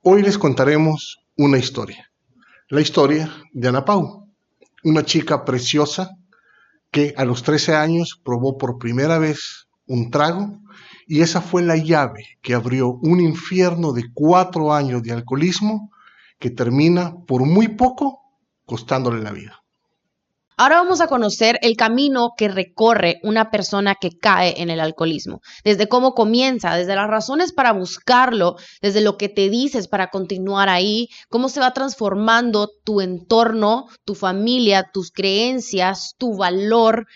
Hoy les contaremos una historia, la historia de Ana Pau, una chica preciosa que a los 13 años probó por primera vez un trago y esa fue la llave que abrió un infierno de 4 años de alcoholismo que termina por muy poco costándole la vida. Ahora vamos a conocer el camino que recorre una persona que cae en el alcoholismo, desde cómo comienza, desde las razones para buscarlo, desde lo que te dices para continuar ahí, cómo se va transformando tu entorno, tu familia, tus creencias, tu valor,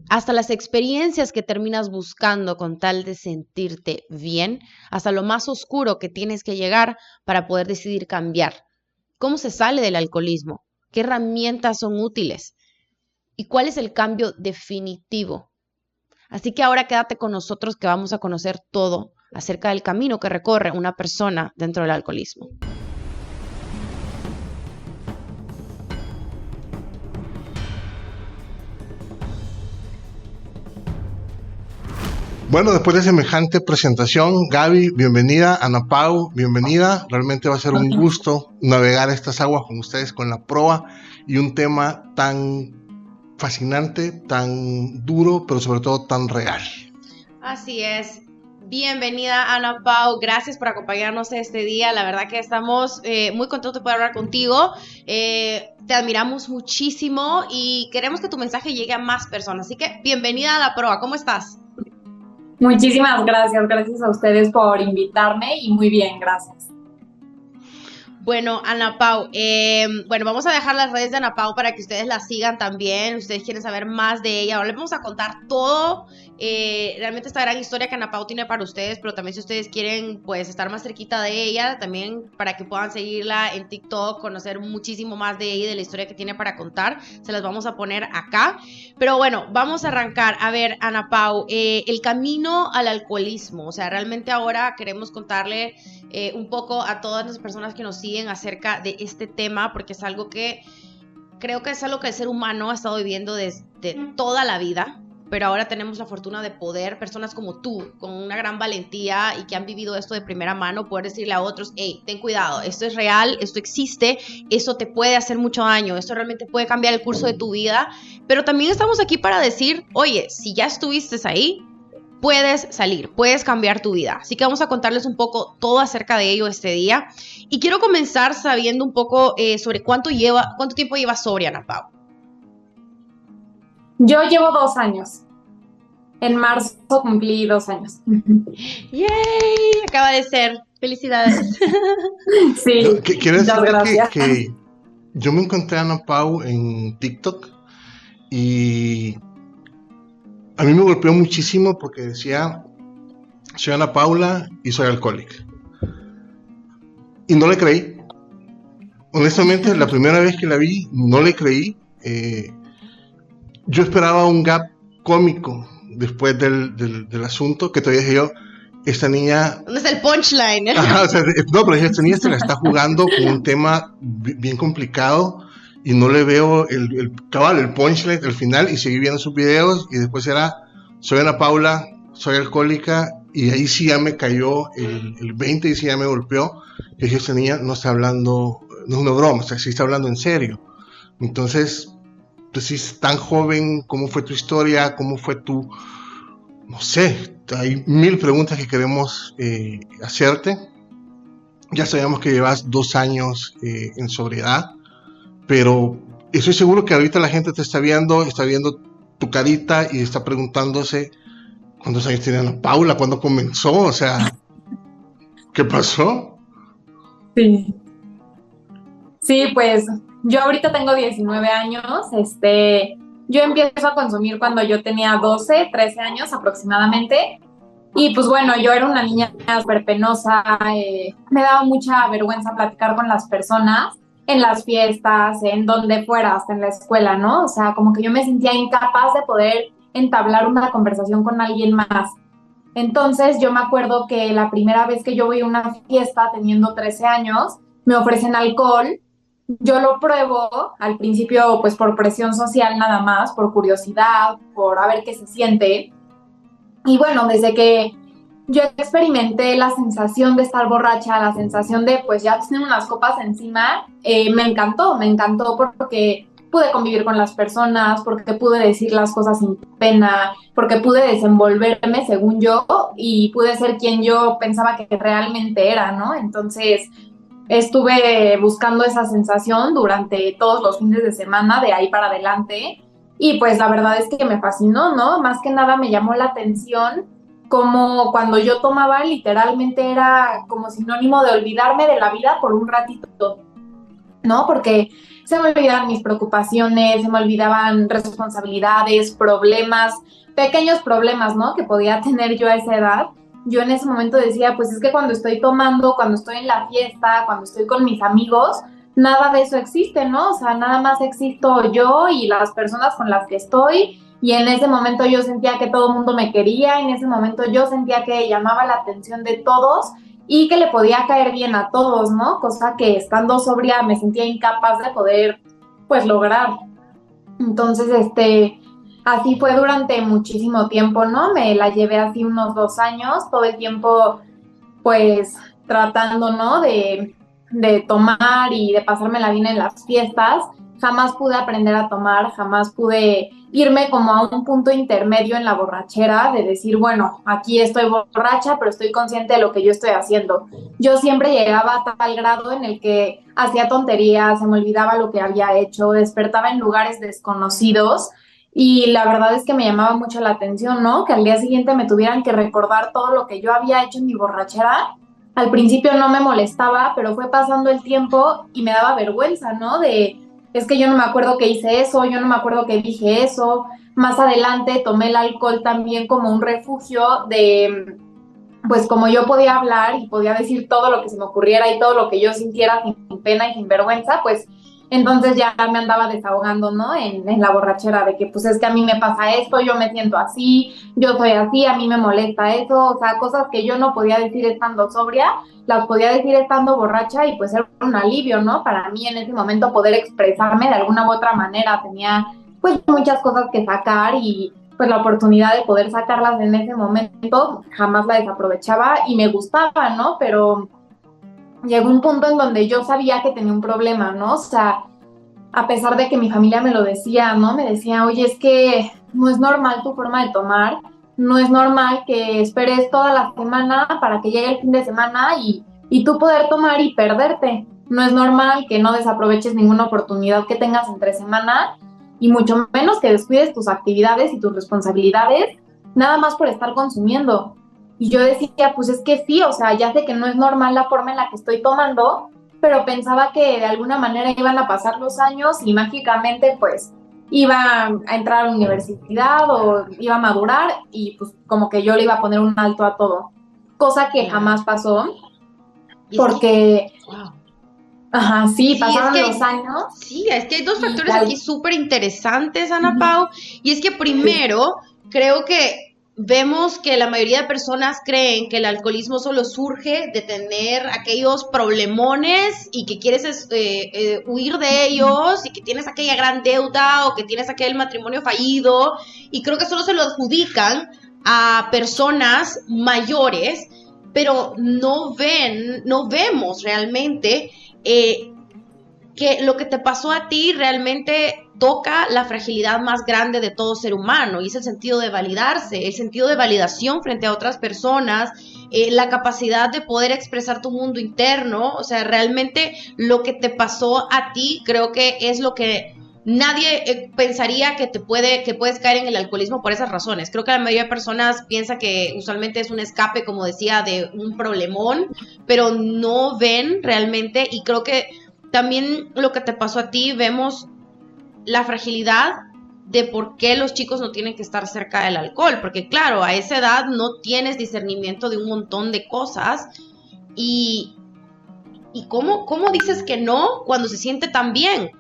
hasta las experiencias que terminas buscando con tal de sentirte bien, hasta lo más oscuro que tienes que llegar para poder decidir cambiar. ¿Cómo se sale del alcoholismo? ¿Qué herramientas son útiles? ¿Y cuál es el cambio definitivo? Así que ahora quédate con nosotros que vamos a conocer todo acerca del camino que recorre una persona dentro del alcoholismo. Bueno, después de semejante presentación, Gaby, bienvenida, Ana Pau, bienvenida. Realmente va a ser un gusto navegar estas aguas con ustedes con la proa y un tema tan fascinante, tan duro, pero sobre todo tan real. Así es. Bienvenida, Ana Pau. Gracias por acompañarnos este día. La verdad que estamos muy contentos de poder hablar contigo. Te admiramos muchísimo y queremos que tu mensaje llegue a más personas. Así que bienvenida a la proa. ¿Cómo estás? Muchísimas gracias a ustedes por invitarme y muy bien, gracias. Bueno, Ana Pau, vamos a dejar las redes de Ana Pau para que ustedes la sigan también. Ustedes quieren saber más de ella. Ahora les vamos a contar todo, realmente esta gran historia que Ana Pau tiene para ustedes, pero también si ustedes quieren pues estar más cerquita de ella, también para que puedan seguirla en TikTok, conocer muchísimo más de ella y de la historia que tiene para contar, se las vamos a poner acá. Pero bueno, vamos a arrancar. A ver, Ana Pau, el camino al alcoholismo, o sea, realmente ahora queremos contarle un poco a todas las personas que nos siguen acerca de este tema, porque es algo que creo que es algo que el ser humano ha estado viviendo desde toda la vida, pero ahora tenemos la fortuna de poder, personas como tú, con una gran valentía y que han vivido esto de primera mano, poder decirle a otros, hey, ten cuidado, esto es real, esto existe, esto te puede hacer mucho daño, esto realmente puede cambiar el curso de tu vida, pero también estamos aquí para decir, oye, si ya estuviste ahí, puedes salir, puedes cambiar tu vida. Así que vamos a contarles un poco todo acerca de ello este día. Y quiero comenzar sabiendo un poco sobre cuánto tiempo lleva sobria, Ana Pau. Yo llevo 2 años. En marzo cumplí 2 años. ¡Yay! Acaba de ser. Felicidades. Sí, Quiero decir que yo me encontré a Ana Pau en TikTok y a mí me golpeó muchísimo porque decía, soy Ana Paula y soy alcohólica. Y no le creí. Honestamente, la primera vez que la vi, no le creí. Yo esperaba un gap cómico después del asunto, que todavía dije yo, esta niña... ¿Dónde está el punchline? Ajá, o sea, no, pero esta niña se la está jugando con un tema bien complicado y no le veo el punchline al final, y seguí viendo sus videos y después era, soy Ana Paula, soy alcohólica, y ahí sí ya me cayó el 20 y sí ya me golpeó, que dije, esta niña no está hablando, no es una broma, o sea, sí está hablando en serio. Entonces, pues sí, tan joven, ¿cómo fue tu historia? ¿Cómo fue tu, no sé, hay 1000 preguntas que queremos hacerte. Ya sabemos que llevas 2 años en sobriedad, pero estoy seguro que ahorita la gente te está viendo tu carita y está preguntándose cuántos años tiene Ana Paula, cuándo comenzó, o sea, ¿qué pasó? Sí, pues yo ahorita tengo 19 años, yo empiezo a consumir cuando yo tenía 12, 13 años aproximadamente. Y pues bueno, yo era una niña súper penosa, me daba mucha vergüenza platicar con las personas en las fiestas, en donde fuera, hasta en la escuela, ¿no? O sea, como que yo me sentía incapaz de poder entablar una conversación con alguien más. Entonces yo me acuerdo que la primera vez que yo voy a una fiesta teniendo 13 años, me ofrecen alcohol, yo lo pruebo, al principio pues por presión social nada más, por curiosidad, por a ver qué se siente. Y bueno, desde que yo experimenté la sensación de estar borracha, la sensación de pues ya tener unas copas encima. Me encantó porque pude convivir con las personas, porque pude decir las cosas sin pena, porque pude desenvolverme según yo y pude ser quien yo pensaba que realmente era, ¿no? Entonces estuve buscando esa sensación durante todos los fines de semana, de ahí para adelante, y pues la verdad es que me fascinó, ¿no? Más que nada me llamó la atención como cuando yo tomaba literalmente era como sinónimo de olvidarme de la vida por un ratito, ¿no? Porque se me olvidaban mis preocupaciones, se me olvidaban responsabilidades, problemas, pequeños problemas, ¿no? Que podía tener yo a esa edad. Yo en ese momento decía, pues es que cuando estoy tomando, cuando estoy en la fiesta, cuando estoy con mis amigos, nada de eso existe, ¿no? O sea, nada más existo yo y las personas con las que estoy. Y en ese momento yo sentía que todo el mundo me quería, en ese momento yo sentía que llamaba la atención de todos y que le podía caer bien a todos, ¿no? Cosa que estando sobria me sentía incapaz de poder, pues, lograr. Entonces, así fue durante muchísimo tiempo, ¿no? Me la llevé así unos 2 años, todo el tiempo, pues, tratando, ¿no? De tomar y de pasármela bien en las fiestas. Jamás pude aprender a tomar, jamás pude irme como a un punto intermedio en la borrachera, de decir, bueno, aquí estoy borracha, pero estoy consciente de lo que yo estoy haciendo. Yo siempre llegaba a tal grado en el que hacía tonterías, se me olvidaba lo que había hecho, despertaba en lugares desconocidos y la verdad es que me llamaba mucho la atención, ¿no? Que al día siguiente me tuvieran que recordar todo lo que yo había hecho en mi borrachera. Al principio no me molestaba, pero fue pasando el tiempo y me daba vergüenza, ¿no? Es que yo no me acuerdo que hice eso, yo no me acuerdo que dije eso. Más adelante tomé el alcohol también como un refugio de, pues como yo podía hablar y podía decir todo lo que se me ocurriera y todo lo que yo sintiera sin pena y sin vergüenza, pues entonces ya me andaba desahogando, ¿no? En la borrachera de que pues es que a mí me pasa esto, yo me siento así, yo soy así, a mí me molesta eso, o sea, cosas que yo no podía decir estando sobria, las podía decir estando borracha y pues era un alivio, ¿no? Para mí en ese momento poder expresarme de alguna u otra manera, tenía pues muchas cosas que sacar y pues la oportunidad de poder sacarlas en ese momento jamás la desaprovechaba y me gustaba, ¿no? Pero llegó un punto en donde yo sabía que tenía un problema, ¿no? O sea, a pesar de que mi familia me lo decía, ¿no? Me decía, oye, es que no es normal tu forma de tomar, no es normal que esperes toda la semana para que llegue el fin de semana y tú poder tomar y perderte. No es normal que no desaproveches ninguna oportunidad que tengas entre semana y mucho menos que descuides tus actividades y tus responsabilidades nada más por estar consumiendo. Y yo decía, pues es que sí, o sea, ya sé que no es normal la forma en la que estoy tomando, pero pensaba que de alguna manera iban a pasar los años y mágicamente pues iba a entrar a la universidad o iba a madurar y pues como que yo le iba a poner un alto a todo, cosa que jamás pasó porque... Ajá, sí, pasaron los años. Sí, es que hay dos factores aquí súper interesantes, Ana Pau, y es que primero, creo que vemos que la mayoría de personas creen que el alcoholismo solo surge de tener aquellos problemones y que quieres huir de ellos y que tienes aquella gran deuda o que tienes aquel matrimonio fallido, y creo que solo se lo adjudican a personas mayores, pero no vemos realmente que lo que te pasó a ti realmente toca la fragilidad más grande de todo ser humano, y es el sentido de validarse, el sentido de validación frente a otras personas, la capacidad de poder expresar tu mundo interno. O sea, realmente lo que te pasó a ti creo que es lo que nadie pensaría que puedes caer en el alcoholismo por esas razones. Creo que la mayoría de personas piensa que usualmente es un escape, como decía, de un problemón, pero no ven realmente, y creo que también lo que te pasó a ti, vemos la fragilidad de por qué los chicos no tienen que estar cerca del alcohol, porque claro, a esa edad no tienes discernimiento de un montón de cosas, y ¿cómo dices que no cuando se siente tan bien?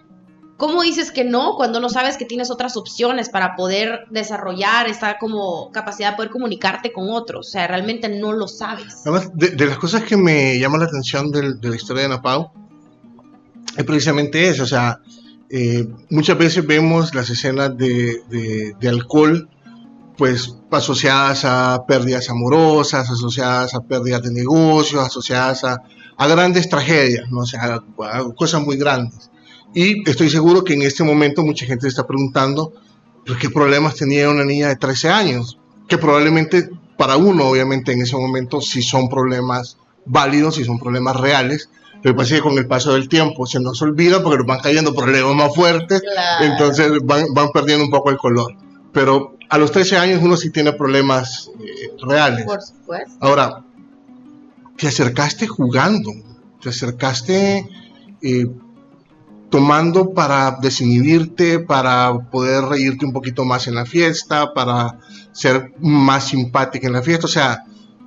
¿Cómo dices que no cuando no sabes que tienes otras opciones para poder desarrollar esta como capacidad de poder comunicarte con otros? O sea, realmente no lo sabes. Además, de las cosas que me llaman la atención de la historia de Ana Pau es precisamente eso. O sea, muchas veces vemos las escenas de alcohol pues asociadas a pérdidas amorosas, asociadas a pérdidas de negocios, asociadas a grandes tragedias, ¿no? O sea, a cosas muy grandes. Y estoy seguro que en este momento mucha gente se está preguntando, pues, ¿qué problemas tenía una niña de 13 años? Que probablemente para uno, obviamente, en ese momento sí son problemas válidos, sí son problemas reales. Lo que pasa es que con el paso del tiempo se nos olvida porque nos van cayendo problemas más fuertes, claro. Entonces van perdiendo un poco el color. Pero a los 13 años uno sí tiene problemas reales. Por supuesto. Ahora, te acercaste jugando, te acercaste tomando para desinhibirte, para poder reírte un poquito más en la fiesta, para ser más simpática en la fiesta. O sea,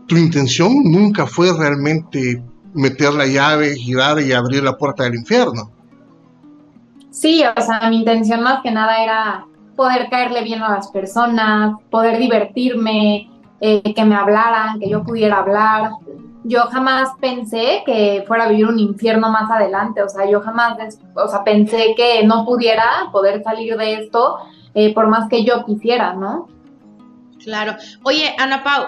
tu intención nunca fue realmente meter la llave, girar y abrir la puerta del infierno. Sí, o sea, mi intención más que nada era poder caerle bien a las personas, poder divertirme, que me hablaran, que yo pudiera hablar. Yo jamás pensé que fuera a vivir un infierno más adelante, o sea, yo jamás, pensé que no pudiera poder salir de esto, por más que yo quisiera, ¿no? Claro. Oye, Ana Pau,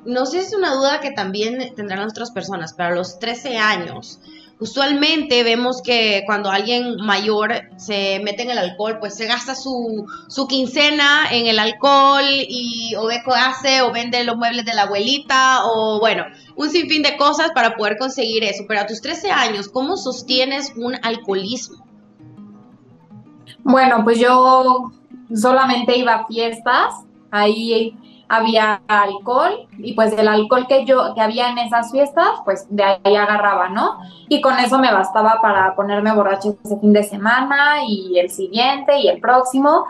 no sé si es una duda que también tendrán las otras personas, pero a los 13 años, usualmente vemos que cuando alguien mayor se mete en el alcohol, pues se gasta su quincena en el alcohol y o ve qué hace o vende los muebles de la abuelita o bueno, un sinfín de cosas para poder conseguir eso. Pero a tus 13 años, ¿cómo sostienes un alcoholismo? Bueno, pues yo solamente iba a fiestas, ahí había alcohol y pues el alcohol que había en esas fiestas, pues de ahí agarraba, ¿no? Y con eso me bastaba para ponerme borracha ese fin de semana y el siguiente y el próximo.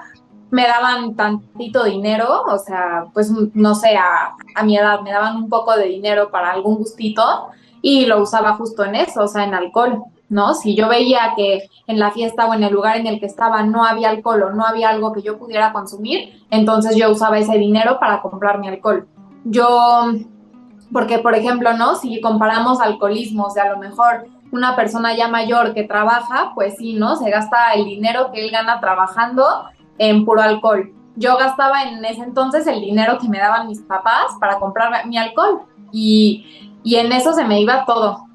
Me daban tantito dinero, o sea, pues no sé, a mi edad me daban un poco de dinero para algún gustito y lo usaba justo en eso, o sea, en alcohol, ¿no? Si yo veía que en la fiesta o en el lugar en el que estaba no había alcohol o no había algo que yo pudiera consumir, entonces yo usaba ese dinero para comprar mi alcohol. Porque por ejemplo, ¿no? Si comparamos alcoholismos de a lo mejor una persona ya mayor que trabaja, pues sí, ¿no? Se gasta el dinero que él gana trabajando en puro alcohol. Yo gastaba en ese entonces el dinero que me daban mis papás para comprar mi alcohol y en eso se me iba todo.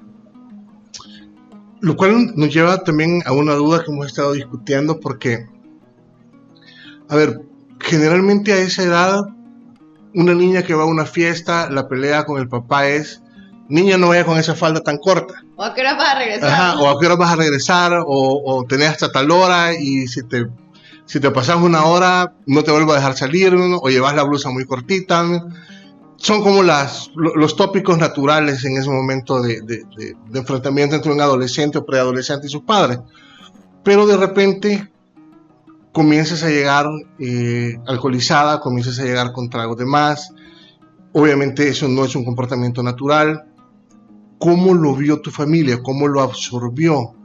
Lo cual nos lleva también a una duda que hemos estado discutiendo porque, a ver, generalmente a esa edad, una niña que va a una fiesta, la pelea con el papá es, niña, no vaya con esa falda tan corta. ¿O a qué hora vas a regresar? Ajá, o a qué hora vas a regresar, o tenés hasta tal hora y si te pasas una hora, no te vuelvo a dejar salir, ¿no? O llevas la blusa muy cortita, ¿no? Son como los tópicos naturales en ese momento de enfrentamiento entre un adolescente o preadolescente y sus padres. Pero de repente comienzas a llegar alcoholizada, comienzas a llegar con tragos de más. Obviamente eso no es un comportamiento natural. ¿Cómo lo vio tu familia? ¿Cómo lo absorbió?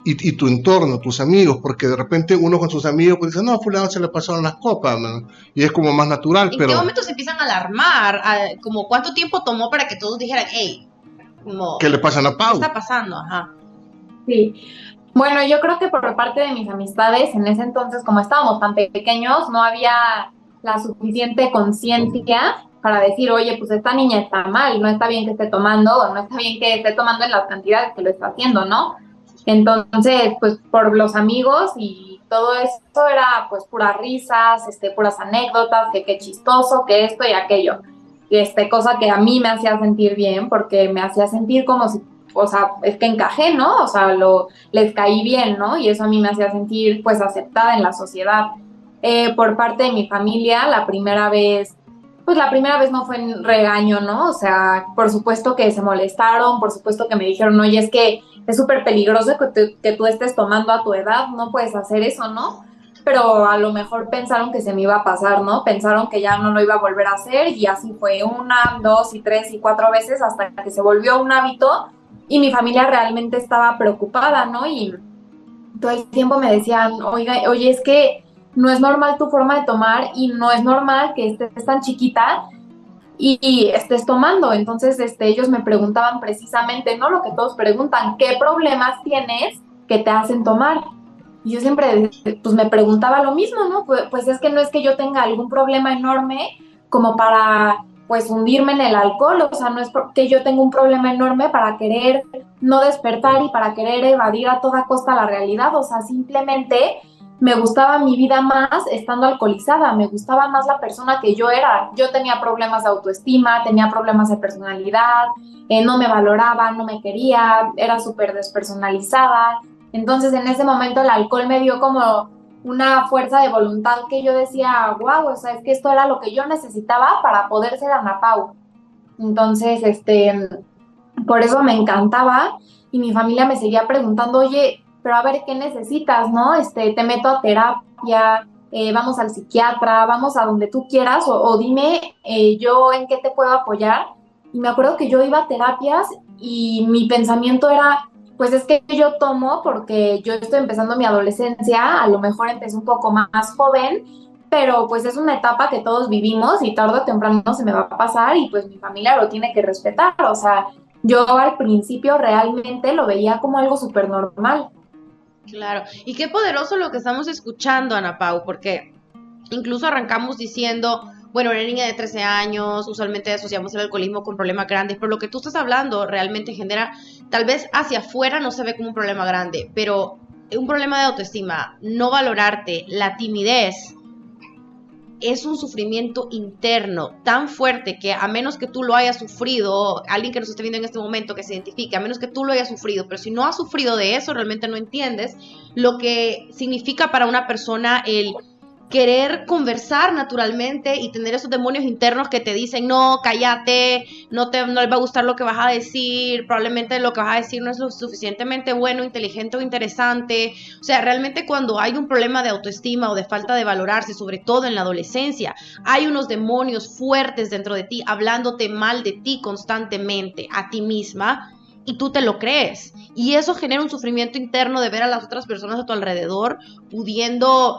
Y tu entorno, tus amigos, porque de repente uno con sus amigos pues dice, no, a fulano se le pasaron las copas, man. Y es como más natural. ¿En qué momento se empiezan a alarmar? Como ¿cuánto tiempo tomó para que todos dijeran, hey, como, ¿qué le pasa a Ana Pau? ¿Qué está pasando? Ajá. Sí, bueno, yo creo que por parte de mis amistades, en ese entonces, como estábamos tan pequeños, no había la suficiente conciencia para decir, oye, pues esta niña está mal, no está bien que esté tomando, o no está bien que esté tomando en las cantidades que lo está haciendo, ¿no? Entonces, pues por los amigos y todo esto era pues puras risas, puras anécdotas, que qué chistoso, que esto y aquello. Y cosa que a mí me hacía sentir bien, porque me hacía sentir como si, o sea, es que encajé, ¿no? O sea, les caí bien, ¿no? Y eso a mí me hacía sentir pues aceptada en la sociedad. Por parte de mi familia, la primera vez no fue en regaño, ¿no? O sea, por supuesto que se molestaron, por supuesto que me dijeron, oye, es que es súper peligroso que tú estés tomando a tu edad, no puedes hacer eso, ¿no? Pero a lo mejor pensaron que se me iba a pasar, ¿no? Pensaron que ya no lo iba a volver a hacer y así fue 1, 2 y 3 y 4 veces hasta que se volvió un hábito y mi familia realmente estaba preocupada, ¿no? Y todo el tiempo me decían, oye, es que no es normal tu forma de tomar y no es normal que estés tan chiquita y estés tomando. Entonces ellos me preguntaban precisamente, ¿no? Lo que todos preguntan, ¿qué problemas tienes que te hacen tomar? Y yo siempre, pues me preguntaba lo mismo, ¿no? Pues es que no es que yo tenga algún problema enorme como para, pues, hundirme en el alcohol, o sea, no es que yo tenga un problema enorme para querer no despertar y para querer evadir a toda costa la realidad, o sea, simplemente me gustaba mi vida más estando alcoholizada, me gustaba más la persona que yo era. Yo tenía problemas de autoestima, tenía problemas de personalidad, no me valoraba, no me quería, era súper despersonalizada. Entonces en ese momento el alcohol me dio como una fuerza de voluntad que yo decía, wow, o sea, es que esto era lo que yo necesitaba para poder ser Ana Pau. Entonces, por eso me encantaba y mi familia me seguía preguntando, oye, pero a ver, ¿qué necesitas, no? Te meto a terapia, vamos al psiquiatra, vamos a donde tú quieras o dime yo en qué te puedo apoyar. Y me acuerdo que yo iba a terapias y mi pensamiento era, pues es que yo tomo porque yo estoy empezando mi adolescencia, a lo mejor empecé un poco más joven, pero pues es una etapa que todos vivimos y tarde o temprano se me va a pasar y pues mi familia lo tiene que respetar, o sea, yo al principio realmente lo veía como algo súper normal. Claro, y qué poderoso lo que estamos escuchando, Ana Pau, porque incluso arrancamos diciendo, bueno, una niña de 13 años, usualmente asociamos el alcoholismo con problemas grandes, pero lo que tú estás hablando realmente genera, tal vez hacia afuera no se ve como un problema grande, pero un problema de autoestima, no valorarte, la timidez, es un sufrimiento interno tan fuerte que a menos que tú lo hayas sufrido, alguien que nos esté viendo en este momento que se identifique, a menos que tú lo hayas sufrido, pero si no has sufrido de eso, realmente no entiendes lo que significa para una persona el querer conversar naturalmente y tener esos demonios internos que te dicen, no, cállate, no les va a gustar lo que vas a decir, probablemente lo que vas a decir no es lo suficientemente bueno, inteligente o interesante. O sea, realmente cuando hay un problema de autoestima o de falta de valorarse, sobre todo en la adolescencia, hay unos demonios fuertes dentro de ti hablándote mal de ti constantemente, a ti misma, y tú te lo crees. Y eso genera un sufrimiento interno de ver a las otras personas a tu alrededor pudiendo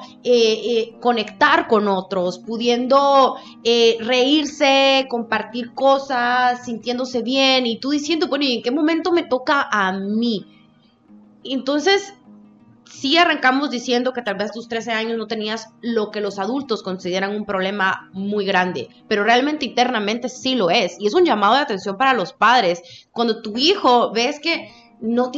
conectar con otros, pudiendo reírse, compartir cosas, sintiéndose bien, y tú diciendo, bueno, ¿y en qué momento me toca a mí? Entonces, sí arrancamos diciendo que tal vez a tus 13 años no tenías lo que los adultos consideran un problema muy grande, pero realmente internamente sí lo es, y es un llamado de atención para los padres. Cuando tu hijo ves que no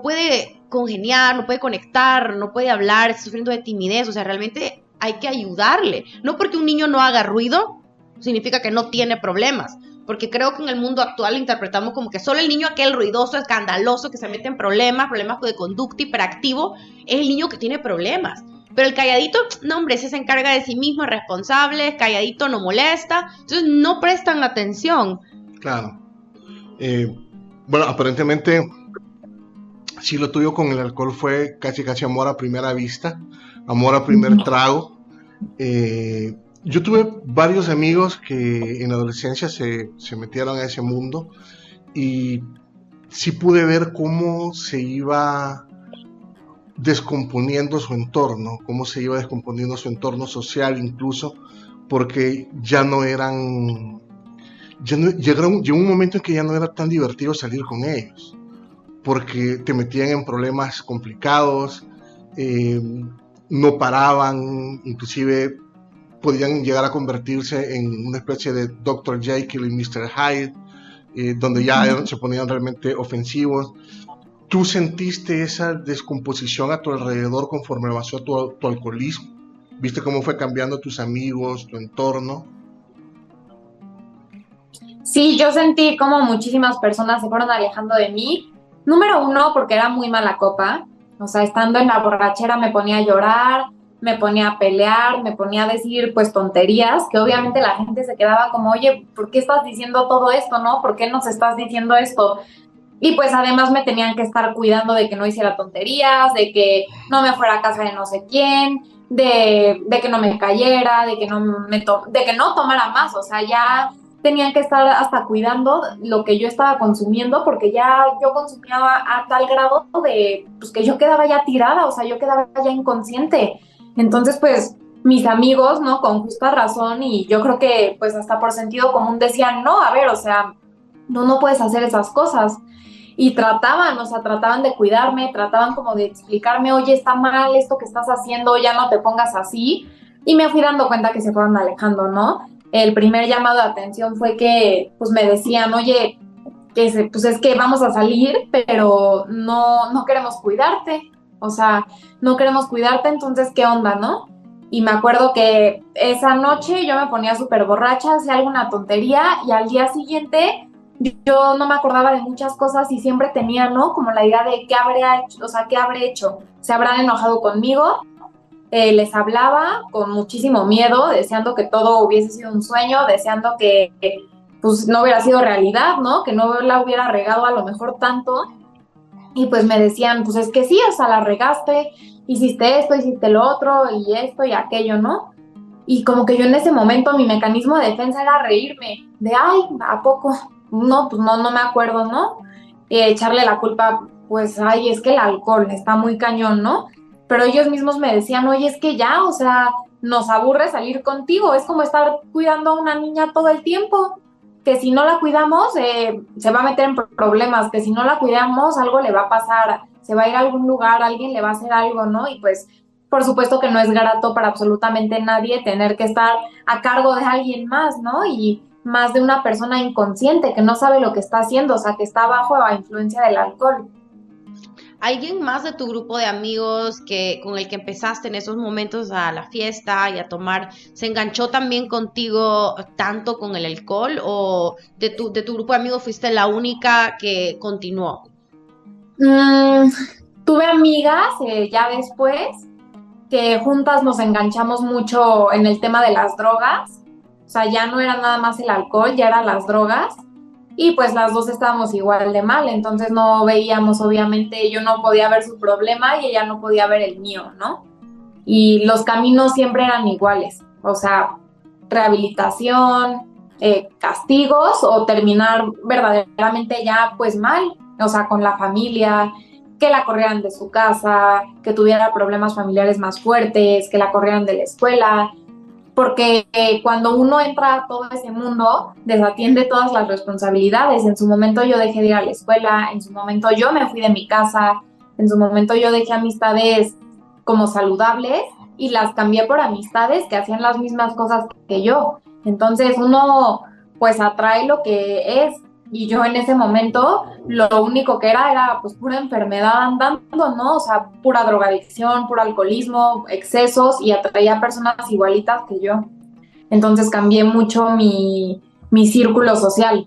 puede congeniar, no puede conectar, no puede hablar, está sufriendo de timidez, o sea, realmente hay que ayudarle. No porque un niño no haga ruido, significa que no tiene problemas, porque creo que en el mundo actual interpretamos como que solo el niño aquel ruidoso, escandaloso, que se mete en problemas de conducta, hiperactivo, es el niño que tiene problemas. Pero el calladito, no hombre, ese se encarga de sí mismo, es responsable, calladito, no molesta, entonces no prestan atención. Claro. Bueno, aparentemente, sí, lo tuyo con el alcohol fue casi amor a primera vista, amor a primer trago. Yo tuve varios amigos que en la adolescencia se metieron a ese mundo y sí pude ver cómo se iba descomponiendo su entorno, cómo se iba descomponiendo su entorno social incluso, porque llegó un momento en que ya no era tan divertido salir con ellos, porque te metían en problemas complicados, no paraban, inclusive podían llegar a convertirse en una especie de Dr. Jekyll y Mr. Hyde, donde ya se ponían realmente ofensivos. ¿Tú sentiste esa descomposición a tu alrededor conforme avanzó tu alcoholismo? ¿Viste cómo fue cambiando tus amigos, tu entorno? Sí, yo sentí como muchísimas personas se fueron alejando de mí. Número uno, porque era muy mala copa. O sea, estando en la borrachera me ponía a llorar, me ponía a pelear, me ponía a decir pues tonterías, que obviamente la gente se quedaba como, oye, ¿por qué estás diciendo todo esto, no? ¿Por qué nos estás diciendo esto? Y pues además me tenían que estar cuidando de que no hiciera tonterías, de que no me fuera a casa de no sé quién, de que no me cayera, de que no tomara más, o sea, ya tenían que estar hasta cuidando lo que yo estaba consumiendo, porque ya yo consumía a tal grado de pues, que yo quedaba ya tirada, o sea, yo quedaba ya inconsciente. Entonces, pues, mis amigos, ¿no? Con justa razón, y yo creo que, pues, hasta por sentido común decían, no, a ver, o sea, no puedes hacer esas cosas. y trataban, o sea, trataban de cuidarme, trataban como de explicarme, oye, está mal esto que estás haciendo, ya no te pongas así, y me fui dando cuenta que se fueron alejando, ¿no? El primer llamado de atención fue que, pues, me decían, oye, pues es que vamos a salir, pero no queremos cuidarte, o sea, no queremos cuidarte, entonces, ¿qué onda, no? Y me acuerdo que esa noche yo me ponía súper borracha, hacía alguna tontería, y al día siguiente yo no me acordaba de muchas cosas y siempre tenía, ¿no? Como la idea de qué habré hecho, o sea, qué habré hecho. Se habrán enojado conmigo, les hablaba con muchísimo miedo, deseando que todo hubiese sido un sueño, deseando que pues no hubiera sido realidad, ¿no? Que no la hubiera regado a lo mejor tanto. Y pues me decían, pues es que sí, o sea, la regaste, hiciste esto, hiciste lo otro, y esto y aquello, ¿no? Y como que yo en ese momento mi mecanismo de defensa era reírme, de, ay, ¿a poco? No, pues no me acuerdo, ¿no? Echarle la culpa, pues, ay, es que el alcohol está muy cañón, ¿no? Pero ellos mismos me decían, oye, es que ya, o sea, nos aburre salir contigo, es como estar cuidando a una niña todo el tiempo, que si no la cuidamos se va a meter en problemas, que si no la cuidamos algo le va a pasar, se va a ir a algún lugar, alguien le va a hacer algo, ¿no? Y pues por supuesto que no es grato para absolutamente nadie tener que estar a cargo de alguien más, ¿no? Y más de una persona inconsciente que no sabe lo que está haciendo, o sea, que está bajo la influencia del alcohol. ¿Alguien más de tu grupo de amigos que con el que empezaste en esos momentos a la fiesta y a tomar, se enganchó también contigo tanto con el alcohol o de tu grupo de amigos fuiste la única que continuó? Tuve amigas ya después que juntas nos enganchamos mucho en el tema de las drogas, o sea, ya no era nada más el alcohol, ya eran las drogas, y pues las dos estábamos igual de mal, entonces no veíamos, obviamente, yo no podía ver su problema y ella no podía ver el mío, ¿no? Y los caminos siempre eran iguales, o sea, rehabilitación, castigos o terminar verdaderamente ya pues mal, o sea, con la familia, que la corrieran de su casa, que tuviera problemas familiares más fuertes, que la corrieran de la escuela, porque cuando uno entra a todo ese mundo, desatiende todas las responsabilidades. En su momento yo dejé de ir a la escuela, en su momento yo me fui de mi casa, en su momento yo dejé amistades como saludables y las cambié por amistades que hacían las mismas cosas que yo. Entonces uno pues atrae lo que es, y yo en ese momento lo único que era pues pura enfermedad andando, ¿no? O sea, pura drogadicción, puro alcoholismo, excesos, y atraía a personas igualitas que yo. Entonces cambié mucho mi círculo social.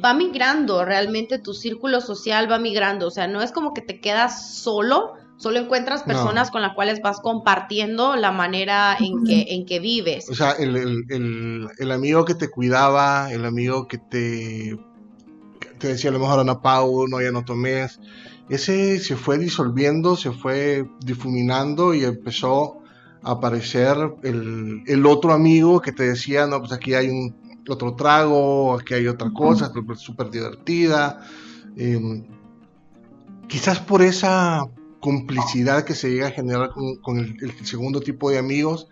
Va migrando, realmente tu círculo social va migrando, o sea, no es como que te quedas solo encuentras personas con las cuales vas compartiendo la manera en que vives. O sea, el amigo que te cuidaba, el amigo que te decía a lo mejor Ana Pau, no, ya no tomes, ese se fue disolviendo, se fue difuminando y empezó a aparecer el otro amigo que te decía, no, pues aquí hay otro trago, aquí hay otra cosa, súper divertida. Quizás por esa complicidad que se llega a generar con el segundo tipo de amigos,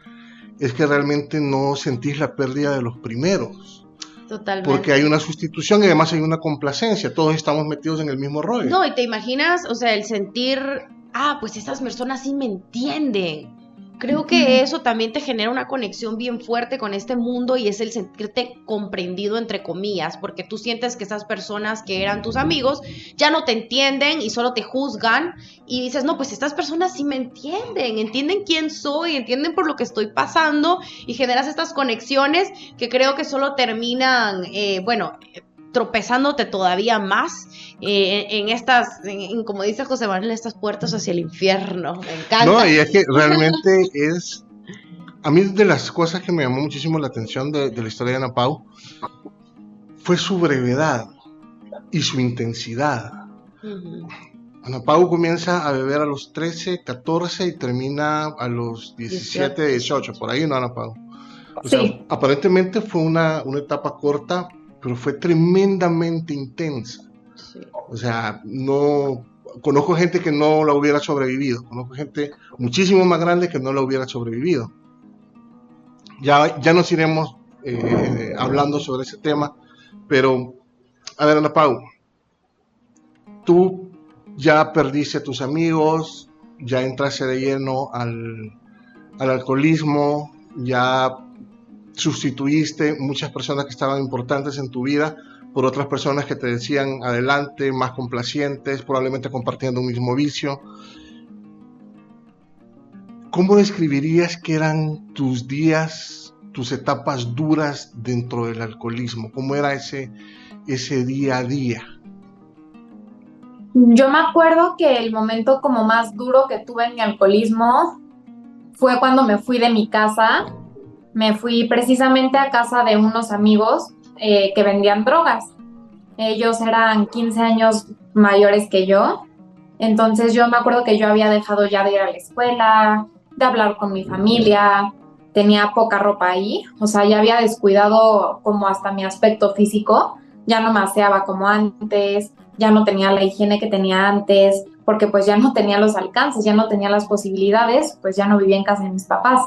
es que realmente no sentís la pérdida de los primeros. Totalmente. Porque hay una sustitución y además hay una complacencia. Todos estamos metidos en el mismo rollo. No, y te imaginas, o sea, el sentir, pues estas personas sí me entienden. Creo que eso también te genera una conexión bien fuerte con este mundo y es el sentirte comprendido entre comillas, porque tú sientes que esas personas que eran tus amigos ya no te entienden y solo te juzgan y dices, no, pues estas personas sí me entienden quién soy, entienden por lo que estoy pasando y generas estas conexiones que creo que solo terminan, tropezándote todavía más en estas, como dice José Manuel, estas puertas hacia el infierno. Me encanta. No, y es que realmente a mí de las cosas que me llamó muchísimo la atención de la historia de Ana Pau fue su brevedad y su intensidad. Uh-huh. Ana Pau comienza a beber a los 13, 14 y termina a los 17, 18, por ahí, ¿no, Ana Pau? O sea, aparentemente fue una etapa corta, pero fue tremendamente intensa. Sí. O sea, no conozco gente que no la hubiera sobrevivido, conozco gente muchísimo más grande que no la hubiera sobrevivido. Ya nos iremos hablando sobre ese tema, pero a ver, Ana Pau, tú ya perdiste a tus amigos, ya entraste de lleno al alcoholismo, ya sustituiste muchas personas que estaban importantes en tu vida por otras personas que te decían adelante, más complacientes, probablemente compartiendo un mismo vicio. ¿Cómo describirías que eran tus días, tus etapas duras dentro del alcoholismo? ¿Cómo era ese día a día? Yo me acuerdo que el momento como más duro que tuve en mi alcoholismo fue cuando me fui de mi casa. Me fui precisamente a casa de unos amigos que vendían drogas. Ellos eran 15 años mayores que yo. Entonces yo me acuerdo que yo había dejado ya de ir a la escuela, de hablar con mi familia, tenía poca ropa ahí, o sea, ya había descuidado como hasta mi aspecto físico, ya no me aseaba como antes, ya no tenía la higiene que tenía antes, porque pues ya no tenía los alcances, ya no tenía las posibilidades, pues ya no vivía en casa de mis papás.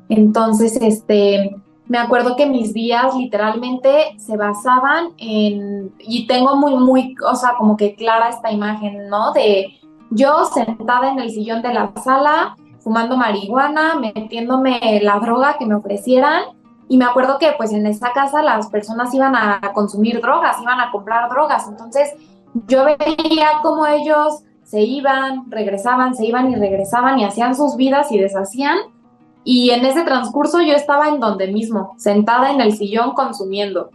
Entonces, me acuerdo que mis días literalmente se basaban y tengo muy, o sea, como que clara esta imagen, ¿no? De yo sentada en el sillón de la sala, fumando marihuana, metiéndome la droga que me ofrecieran, y me acuerdo que pues en esa casa las personas iban a consumir drogas, iban a comprar drogas, entonces yo veía cómo ellos se iban, regresaban, se iban y regresaban y hacían sus vidas y deshacían. Y en ese transcurso yo estaba en donde mismo, sentada en el sillón consumiendo,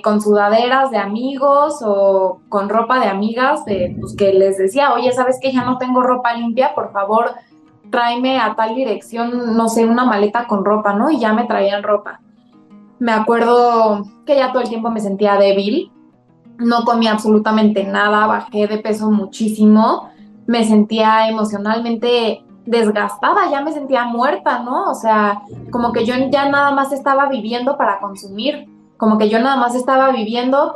con sudaderas de amigos o con ropa de amigas, pues que les decía, oye, ¿sabes qué? Ya no tengo ropa limpia, por favor, tráeme a tal dirección, no sé, una maleta con ropa, ¿no? Y ya me traían ropa. Me acuerdo que ya todo el tiempo me sentía débil, no comía absolutamente nada, bajé de peso muchísimo, me sentía emocionalmente desgastada, ya me sentía muerta, ¿no? O sea, como que yo ya nada más estaba viviendo para consumir, como que yo nada más estaba viviendo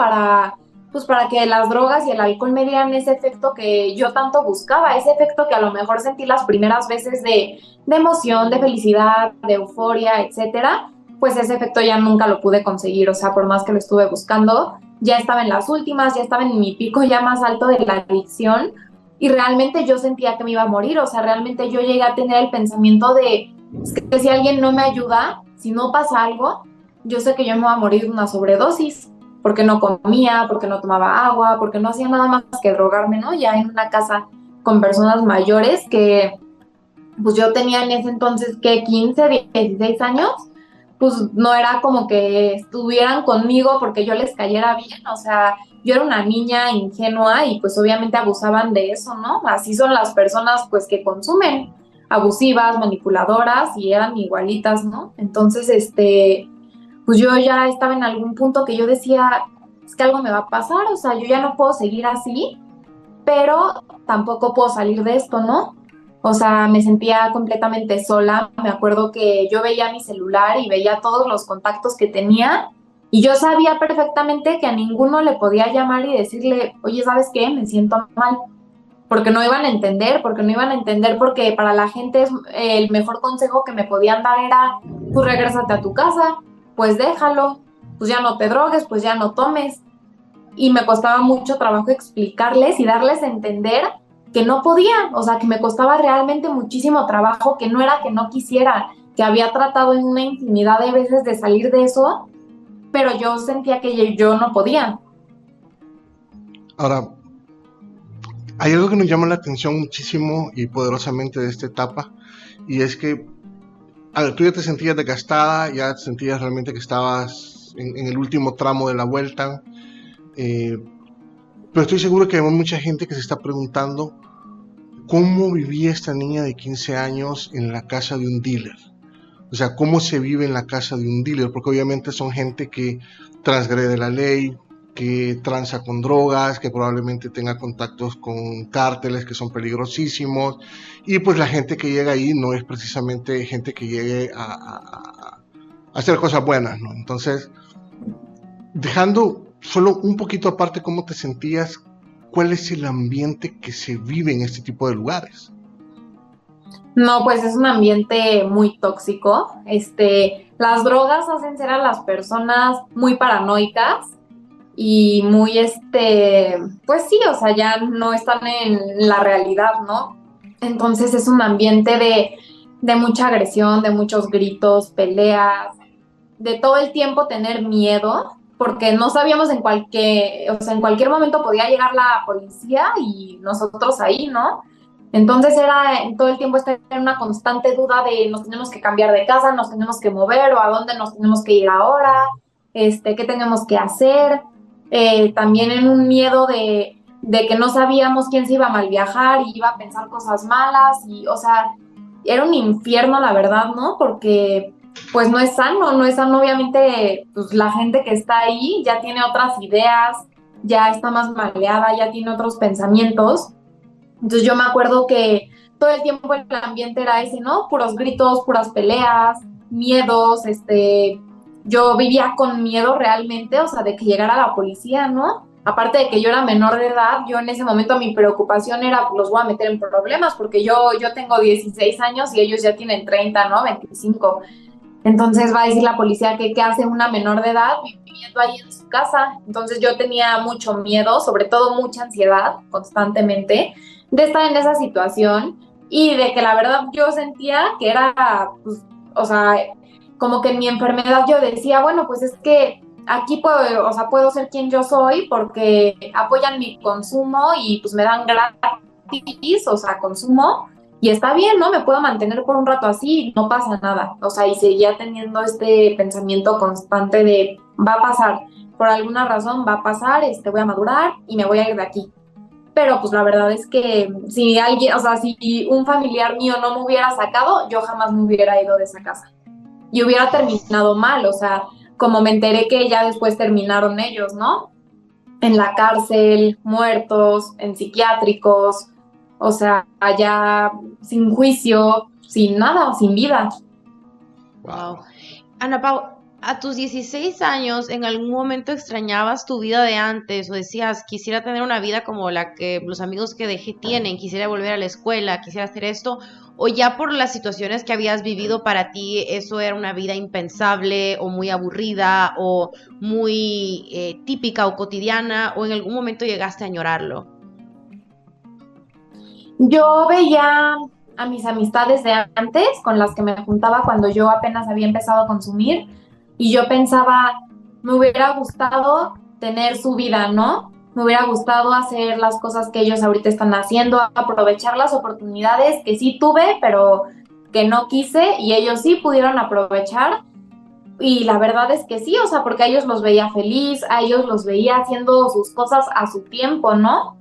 pues para que las drogas y el alcohol me dieran ese efecto que yo tanto buscaba, ese efecto que a lo mejor sentí las primeras veces de emoción, de felicidad, de euforia, etcétera, pues ese efecto ya nunca lo pude conseguir, o sea, por más que lo estuve buscando, ya estaba en las últimas, ya estaba en mi pico ya más alto de la adicción, y realmente yo sentía que me iba a morir, o sea, realmente yo llegué a tener el pensamiento de es que si alguien no me ayuda, si no pasa algo, yo sé que yo me voy a morir de una sobredosis, porque no comía, porque no tomaba agua, porque no hacía nada más que drogarme, ¿no? Ya en una casa con personas mayores que, pues yo tenía en ese entonces, que 15, 16 años, pues no era como que estuvieran conmigo porque yo les cayera bien, o sea, yo era una niña ingenua y pues obviamente abusaban de eso, ¿no? Así son las personas pues que consumen, abusivas, manipuladoras y eran igualitas, ¿no? Entonces, pues yo ya estaba en algún punto que yo decía, es que algo me va a pasar, o sea, yo ya no puedo seguir así, pero tampoco puedo salir de esto, ¿no? O sea, me sentía completamente sola. Me acuerdo que yo veía mi celular y veía todos los contactos que tenía y yo sabía perfectamente que a ninguno le podía llamar y decirle, oye, ¿sabes qué? Me siento mal. Porque no iban a entender, porque para la gente el mejor consejo que me podían dar era, pues regrésate a tu casa, pues déjalo, pues ya no te drogues, pues ya no tomes. Y me costaba mucho trabajo explicarles y darles a entender que no podía, o sea, que me costaba realmente muchísimo trabajo, que no era que no quisiera, que había tratado en una infinidad de veces de salir de eso, pero yo sentía que yo no podía. Ahora, hay algo que nos llama la atención muchísimo y poderosamente de esta etapa, y es que tú ya te sentías desgastada, ya te sentías realmente que estabas en el último tramo de la vuelta, pero estoy seguro que hay mucha gente que se está preguntando cómo vivía esta niña de 15 años en la casa de un dealer. O sea, cómo se vive en la casa de un dealer, porque obviamente son gente que transgrede la ley, que transa con drogas, que probablemente tenga contactos con cárteles que son peligrosísimos, y pues la gente que llega ahí no es precisamente gente que llegue a hacer cosas buenas, ¿no? Entonces, dejando solo un poquito aparte cómo te sentías, ¿cuál es el ambiente que se vive en este tipo de lugares? No, pues es un ambiente muy tóxico. Las drogas hacen ser a las personas muy paranoicas y muy, pues sí, o sea, ya no están en la realidad, ¿no? Entonces es un ambiente de mucha agresión, de muchos gritos, peleas, de todo el tiempo tener miedo, porque no sabíamos o sea, en cualquier momento podía llegar la policía y nosotros ahí, ¿no? Entonces era todo el tiempo estar en una constante duda de nos tenemos que cambiar de casa, nos tenemos que mover o a dónde nos tenemos que ir ahora, qué tenemos que hacer. También en un miedo de que no sabíamos quién se iba a mal viajar y iba a pensar cosas malas y, o sea, era un infierno, la verdad, ¿no? Porque pues no es sano, obviamente, pues la gente que está ahí ya tiene otras ideas, ya está más maleada, ya tiene otros pensamientos. Entonces yo me acuerdo que todo el tiempo el ambiente era ese, ¿no? Puros gritos, puras peleas, miedos, yo vivía con miedo realmente, o sea, de que llegara la policía, ¿no? Aparte de que yo era menor de edad, yo en ese momento mi preocupación era, los voy a meter en problemas, porque yo tengo 16 años y ellos ya tienen 30, ¿no? 25. Entonces va a decir la policía que qué hace una menor de edad viviendo ahí en su casa. Entonces yo tenía mucho miedo, sobre todo mucha ansiedad constantemente de estar en esa situación y de que la verdad yo sentía que era, pues, o sea, como que en mi enfermedad yo decía, bueno, pues es que aquí puedo, o sea, puedo ser quien yo soy porque apoyan mi consumo y pues me dan gratis, o sea, consumo y está bien, ¿no? Me puedo mantener por un rato así, no pasa nada. O sea, y seguía teniendo este pensamiento constante de va a pasar, por alguna razón va a pasar, voy a madurar y me voy a ir de aquí. Pero pues la verdad es que si alguien, o sea, si un familiar mío no me hubiera sacado, yo jamás me hubiera ido de esa casa. Y hubiera terminado mal, o sea, como me enteré que ya después terminaron ellos, ¿no? En la cárcel, muertos, en psiquiátricos, o sea, allá sin juicio, sin nada, sin vida. Wow. Ana Pau, a tus 16 años, ¿en algún momento extrañabas tu vida de antes o decías, quisiera tener una vida como la que los amigos que dejé tienen, quisiera volver a la escuela, quisiera hacer esto? ¿O ya por las situaciones que habías vivido para ti, eso era una vida impensable o muy aburrida o muy típica o cotidiana? ¿O en algún momento llegaste a añorarlo? Yo veía a mis amistades de antes, con las que me juntaba cuando yo apenas había empezado a consumir, y yo pensaba, me hubiera gustado tener su vida, ¿no? Me hubiera gustado hacer las cosas que ellos ahorita están haciendo, aprovechar las oportunidades que sí tuve, pero que no quise, y ellos sí pudieron aprovechar. Y la verdad es que sí, o sea, porque a ellos los veía feliz, a ellos los veía haciendo sus cosas a su tiempo, ¿no?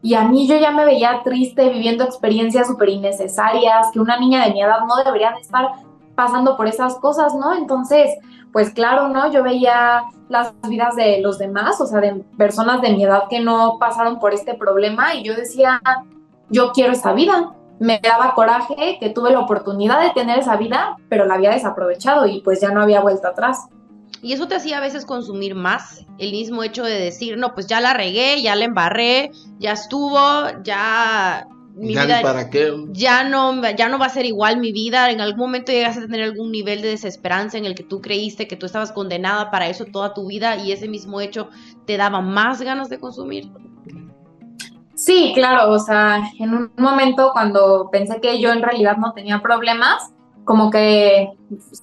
Y a mí yo ya me veía triste viviendo experiencias súper innecesarias, que una niña de mi edad no debería de estar pasando por esas cosas, ¿no? Entonces, pues claro, ¿no? Yo veía las vidas de los demás, o sea, de personas de mi edad que no pasaron por este problema y yo decía, yo quiero esa vida. Me daba coraje que tuve la oportunidad de tener esa vida, pero la había desaprovechado y pues ya no había vuelta atrás. Y eso te hacía a veces consumir más, el mismo hecho de decir, no, pues ya la regué, ya la embarré, ya estuvo, ya mi Ya vida ni para qué. ya no va a ser igual mi vida. En algún momento llegaste a tener algún nivel de desesperanza en el que tú creíste que tú estabas condenada para eso toda tu vida y ese mismo hecho te daba más ganas de consumir. Sí, claro, o sea, en un momento cuando pensé que yo en realidad no tenía problemas, como que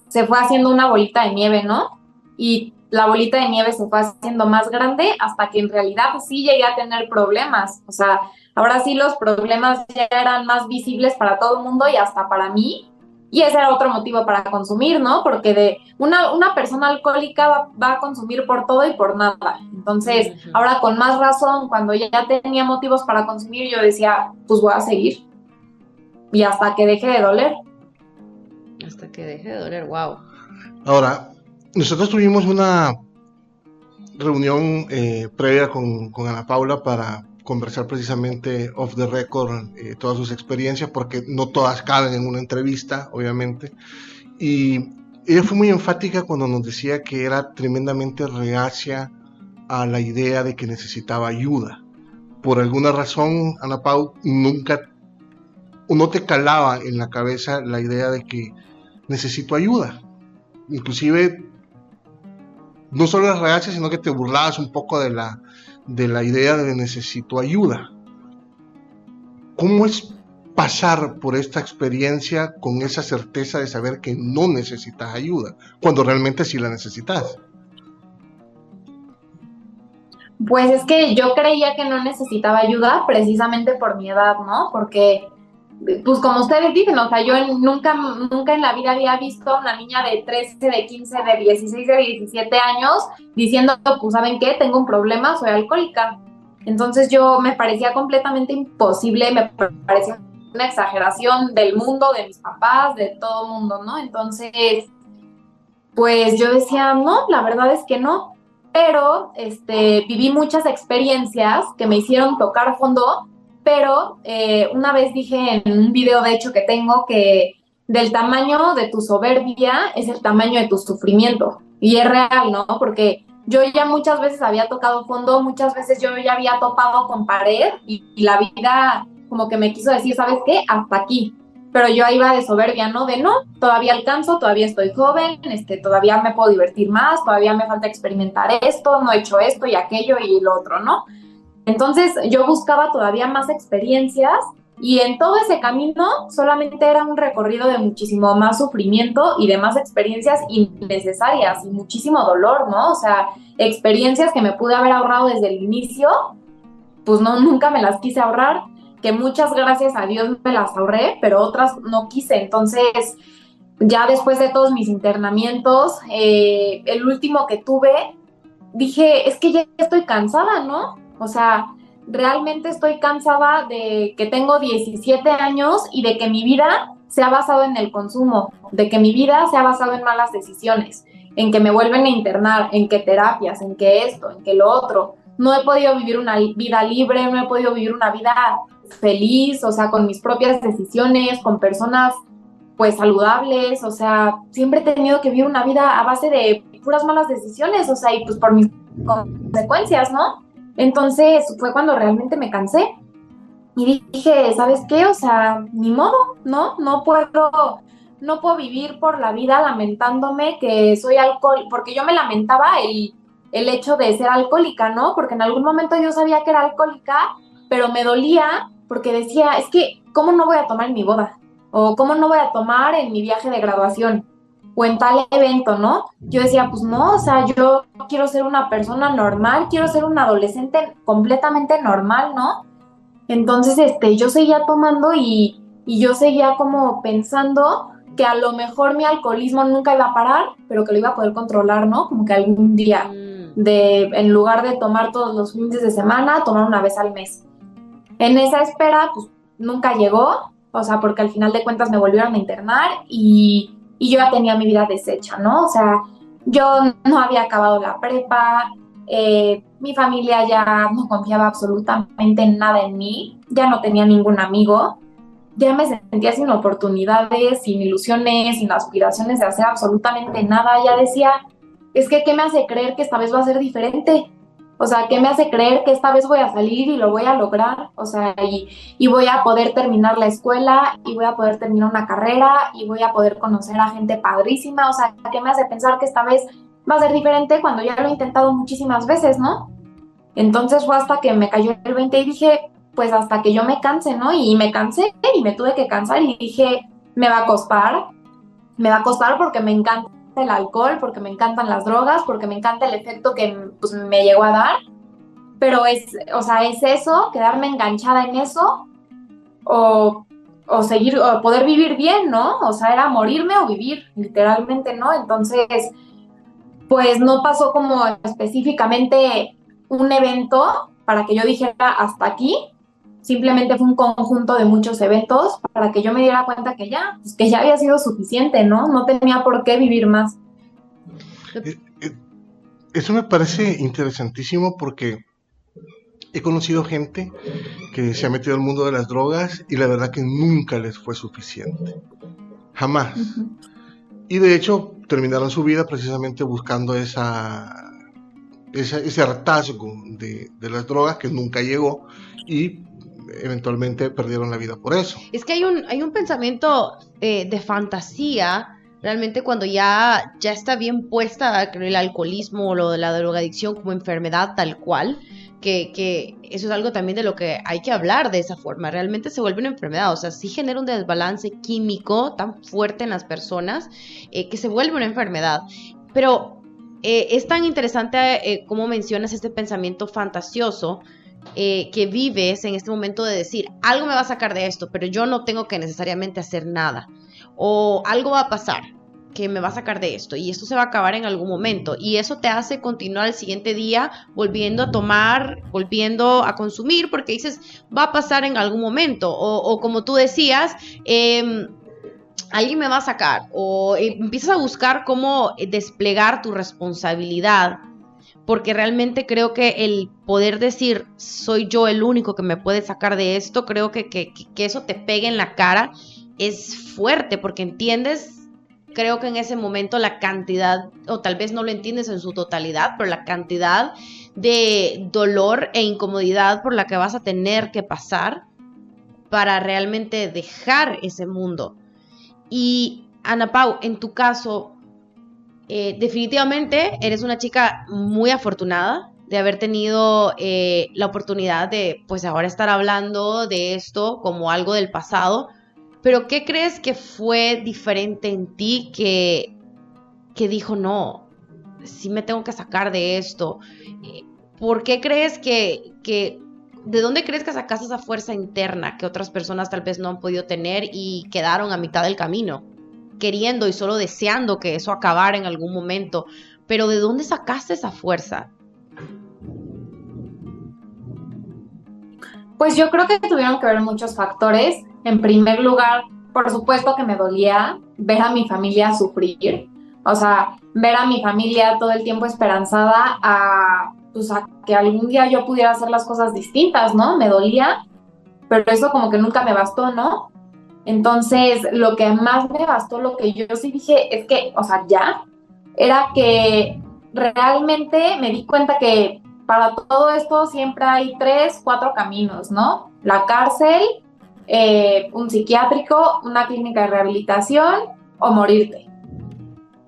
se fue haciendo una bolita de nieve, ¿no? Y la bolita de nieve se fue haciendo más grande hasta que en realidad pues, sí llegué a tener problemas. O sea, ahora sí los problemas ya eran más visibles para todo el mundo y hasta para mí. Y ese era otro motivo para consumir, ¿no? Porque de una persona alcohólica va a consumir por todo y por nada. Entonces, ahora con más razón, cuando ya tenía motivos para consumir, yo decía, pues voy a seguir. Y hasta que deje de doler. Hasta que deje de doler, wow. Ahora, nosotros tuvimos una reunión previa con Ana Paula para conversar precisamente off the record todas sus experiencias, porque no todas caben en una entrevista, obviamente. Y ella fue muy enfática cuando nos decía que era tremendamente reacia a la idea de que necesitaba ayuda. Por alguna razón, Ana Pau, nunca, no te calaba en la cabeza la idea de que necesito ayuda. Inclusive no solo las regañas, sino que te burlabas un poco de la idea de necesito ayuda. ¿Cómo es pasar por esta experiencia con esa certeza de saber que no necesitas ayuda, cuando realmente sí la necesitas? Pues es que yo creía que no necesitaba ayuda precisamente por mi edad, ¿no? Porque, pues como ustedes dicen, o sea, yo nunca en la vida había visto a una niña de 13, de 15, de 16, de 17 años diciendo, pues ¿saben qué? Tengo un problema, soy alcohólica. Entonces yo me parecía completamente imposible, me parecía una exageración del mundo, de mis papás, de todo el mundo, ¿no? Entonces, pues yo decía, no, la verdad es que no. Pero viví muchas experiencias que me hicieron tocar fondo, pero una vez dije en un video de hecho que tengo que del tamaño de tu soberbia es el tamaño de tu sufrimiento. Y es real, ¿no? Porque yo ya muchas veces había tocado fondo, muchas veces yo ya había topado con pared y la vida como que me quiso decir, ¿sabes qué? Hasta aquí. Pero yo iba de soberbia, ¿no? De no, todavía alcanzo, todavía estoy joven, todavía me puedo divertir más, todavía me falta experimentar esto, no he hecho esto y aquello y lo otro, ¿no? Entonces yo buscaba todavía más experiencias y en todo ese camino solamente era un recorrido de muchísimo más sufrimiento y de más experiencias innecesarias y muchísimo dolor, ¿no? O sea, experiencias que me pude haber ahorrado desde el inicio, pues no, nunca me las quise ahorrar, que muchas gracias a Dios me las ahorré, pero otras no quise. Entonces, ya después de todos mis internamientos, el último que tuve, dije, es que ya estoy cansada, ¿no? O sea, realmente estoy cansada de que tengo 17 años y de que mi vida se ha basado en el consumo, de que mi vida se ha basado en malas decisiones, en que me vuelven a internar, en que terapias, en que esto, en que lo otro. No he podido vivir una vida libre, no he podido vivir una vida feliz, o sea, con mis propias decisiones, con personas pues saludables, o sea, siempre he tenido que vivir una vida a base de puras malas decisiones, o sea, y pues por mis consecuencias, ¿no? Entonces fue cuando realmente me cansé y dije, ¿sabes qué? O sea, ni modo, ¿no? No puedo vivir por la vida lamentándome que soy alcohólica, porque yo me lamentaba el hecho de ser alcohólica, ¿no? Porque en algún momento yo sabía que era alcohólica, pero me dolía porque decía, es que, ¿cómo no voy a tomar en mi boda? O ¿cómo no voy a tomar en mi viaje de graduación? O en tal evento, ¿no? Yo decía, pues no, o sea, yo quiero ser una persona normal, quiero ser una adolescente completamente normal, ¿no? Entonces, yo seguía tomando y yo seguía como pensando que a lo mejor mi alcoholismo nunca iba a parar, pero que lo iba a poder controlar, ¿no? Como que algún día, en lugar de tomar todos los fines de semana, tomar una vez al mes. En esa espera, pues nunca llegó, o sea, porque al final de cuentas me volvieron a internar y yo ya tenía mi vida deshecha, ¿no? O sea, yo no había acabado la prepa, mi familia ya no confiaba absolutamente en nada en mí, ya no tenía ningún amigo, ya me sentía sin oportunidades, sin ilusiones, sin aspiraciones de hacer absolutamente nada. Ya decía, es que ¿qué me hace creer que esta vez va a ser diferente? O sea, ¿qué me hace creer que esta vez voy a salir y lo voy a lograr? O sea, y voy a poder terminar la escuela, y voy a poder terminar una carrera, y voy a poder conocer a gente padrísima. O sea, ¿qué me hace pensar que esta vez va a ser diferente cuando ya lo he intentado muchísimas veces, ¿no? Entonces fue hasta que me cayó el 20 y dije, pues hasta que yo me canse, ¿no? Y me cansé y me tuve que cansar y dije, me va a costar porque me encanta el alcohol, porque me encantan las drogas, porque me encanta el efecto que pues, me llegó a dar, pero o sea, es eso, quedarme enganchada en eso o seguir, o poder vivir bien, ¿no? O sea, era morirme o vivir, literalmente, ¿no? Entonces, pues no pasó como específicamente un evento para que yo dijera hasta aquí, simplemente fue un conjunto de muchos eventos para que yo me diera cuenta que ya, pues que ya había sido suficiente, ¿no? No tenía por qué vivir más. Eso me parece interesantísimo porque he conocido gente que se ha metido al mundo de las drogas y la verdad que nunca les fue suficiente. Jamás. Uh-huh. Y de hecho terminaron su vida precisamente buscando ese hartazgo de las drogas que nunca llegó y eventualmente perdieron la vida por eso. Es que hay un pensamiento de fantasía, realmente cuando ya está bien puesta el alcoholismo o lo de la drogadicción como enfermedad tal cual, que eso es algo también de lo que hay que hablar de esa forma, realmente se vuelve una enfermedad, o sea, sí genera un desbalance químico tan fuerte en las personas que se vuelve una enfermedad, pero es tan interesante como mencionas este pensamiento fantasioso que vives en este momento de decir, algo me va a sacar de esto, pero yo no tengo que necesariamente hacer nada, o algo va a pasar que me va a sacar de esto y esto se va a acabar en algún momento y eso te hace continuar el siguiente día volviendo a tomar, volviendo a consumir porque dices va a pasar en algún momento o como tú decías, alguien me va a sacar o empiezas a buscar cómo desplegar tu responsabilidad porque realmente creo que el poder decir soy yo el único que me puede sacar de esto, creo que eso te pegue en la cara es fuerte porque entiendes. Creo que en ese momento la cantidad, o tal vez no lo entiendes en su totalidad, pero la cantidad de dolor e incomodidad por la que vas a tener que pasar para realmente dejar ese mundo. Y Ana Pau, en tu caso, definitivamente eres una chica muy afortunada de haber tenido la oportunidad de, pues ahora estar hablando de esto como algo del pasado. Pero ¿qué crees que fue diferente en ti que dijo, no, sí me tengo que sacar de esto? ¿Por qué crees de dónde crees que sacaste esa fuerza interna que otras personas tal vez no han podido tener y quedaron a mitad del camino, queriendo y solo deseando que eso acabara en algún momento? Pero ¿de dónde sacaste esa fuerza? Pues yo creo que tuvieron que ver muchos factores. En primer lugar, por supuesto que me dolía ver a mi familia sufrir, o sea, ver a mi familia todo el tiempo esperanzada a que algún día yo pudiera hacer las cosas distintas, ¿no? Me dolía, pero eso como que nunca me bastó, ¿no? Entonces, lo que más me bastó, lo que yo sí dije es que, o sea, ya, era que realmente me di cuenta que para todo esto siempre hay 3, 4 caminos, ¿no? La cárcel, un psiquiátrico, una clínica de rehabilitación o morirte.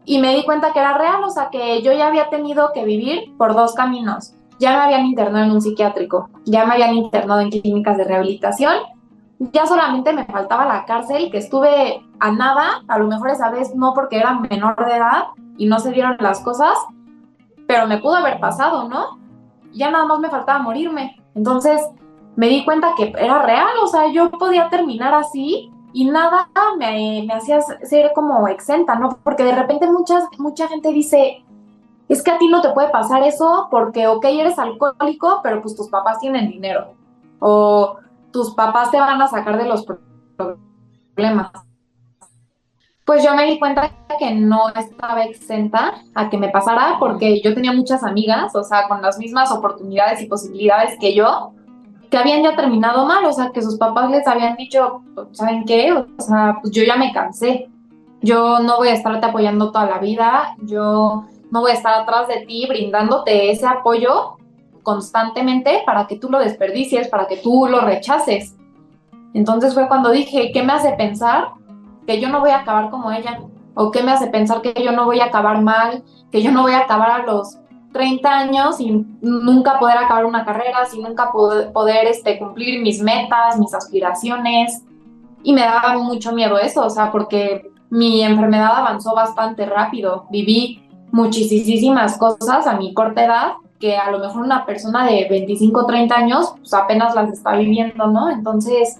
Y me di cuenta que era real, o sea, que yo ya había tenido que vivir por 2 caminos. Ya me habían internado en un psiquiátrico, ya me habían internado en clínicas de rehabilitación, ya solamente me faltaba la cárcel, que estuve a nada, a lo mejor esa vez no porque era menor de edad y no se dieron las cosas, pero me pudo haber pasado, ¿no? Ya nada más me faltaba morirme. Entonces me di cuenta que era real, o sea, yo podía terminar así y nada me hacía ser como exenta, ¿no? Porque de repente mucha gente dice, es que a ti no te puede pasar eso porque, ok, eres alcohólico, pero pues tus papás tienen dinero. O tus papás te van a sacar de los problemas. Pues yo me di cuenta que no estaba exenta a que me pasara porque yo tenía muchas amigas, o sea, con las mismas oportunidades y posibilidades que yo, que habían ya terminado mal, o sea, que sus papás les habían dicho, ¿saben qué? O sea, pues yo ya me cansé, yo no voy a estarte apoyando toda la vida, yo no voy a estar atrás de ti brindándote ese apoyo constantemente para que tú lo desperdicies, para que tú lo rechaces. Entonces fue cuando dije, ¿qué me hace pensar que yo no voy a acabar como ella? ¿O qué me hace pensar que yo no voy a acabar mal, que yo no voy a acabar a los 30 años sin nunca poder acabar una carrera, sin nunca poder cumplir mis metas, mis aspiraciones? Y me daba mucho miedo eso, o sea, porque mi enfermedad avanzó bastante rápido, viví muchísimas cosas a mi corta edad que a lo mejor una persona de 25, 30 años pues apenas las está viviendo, ¿no? Entonces,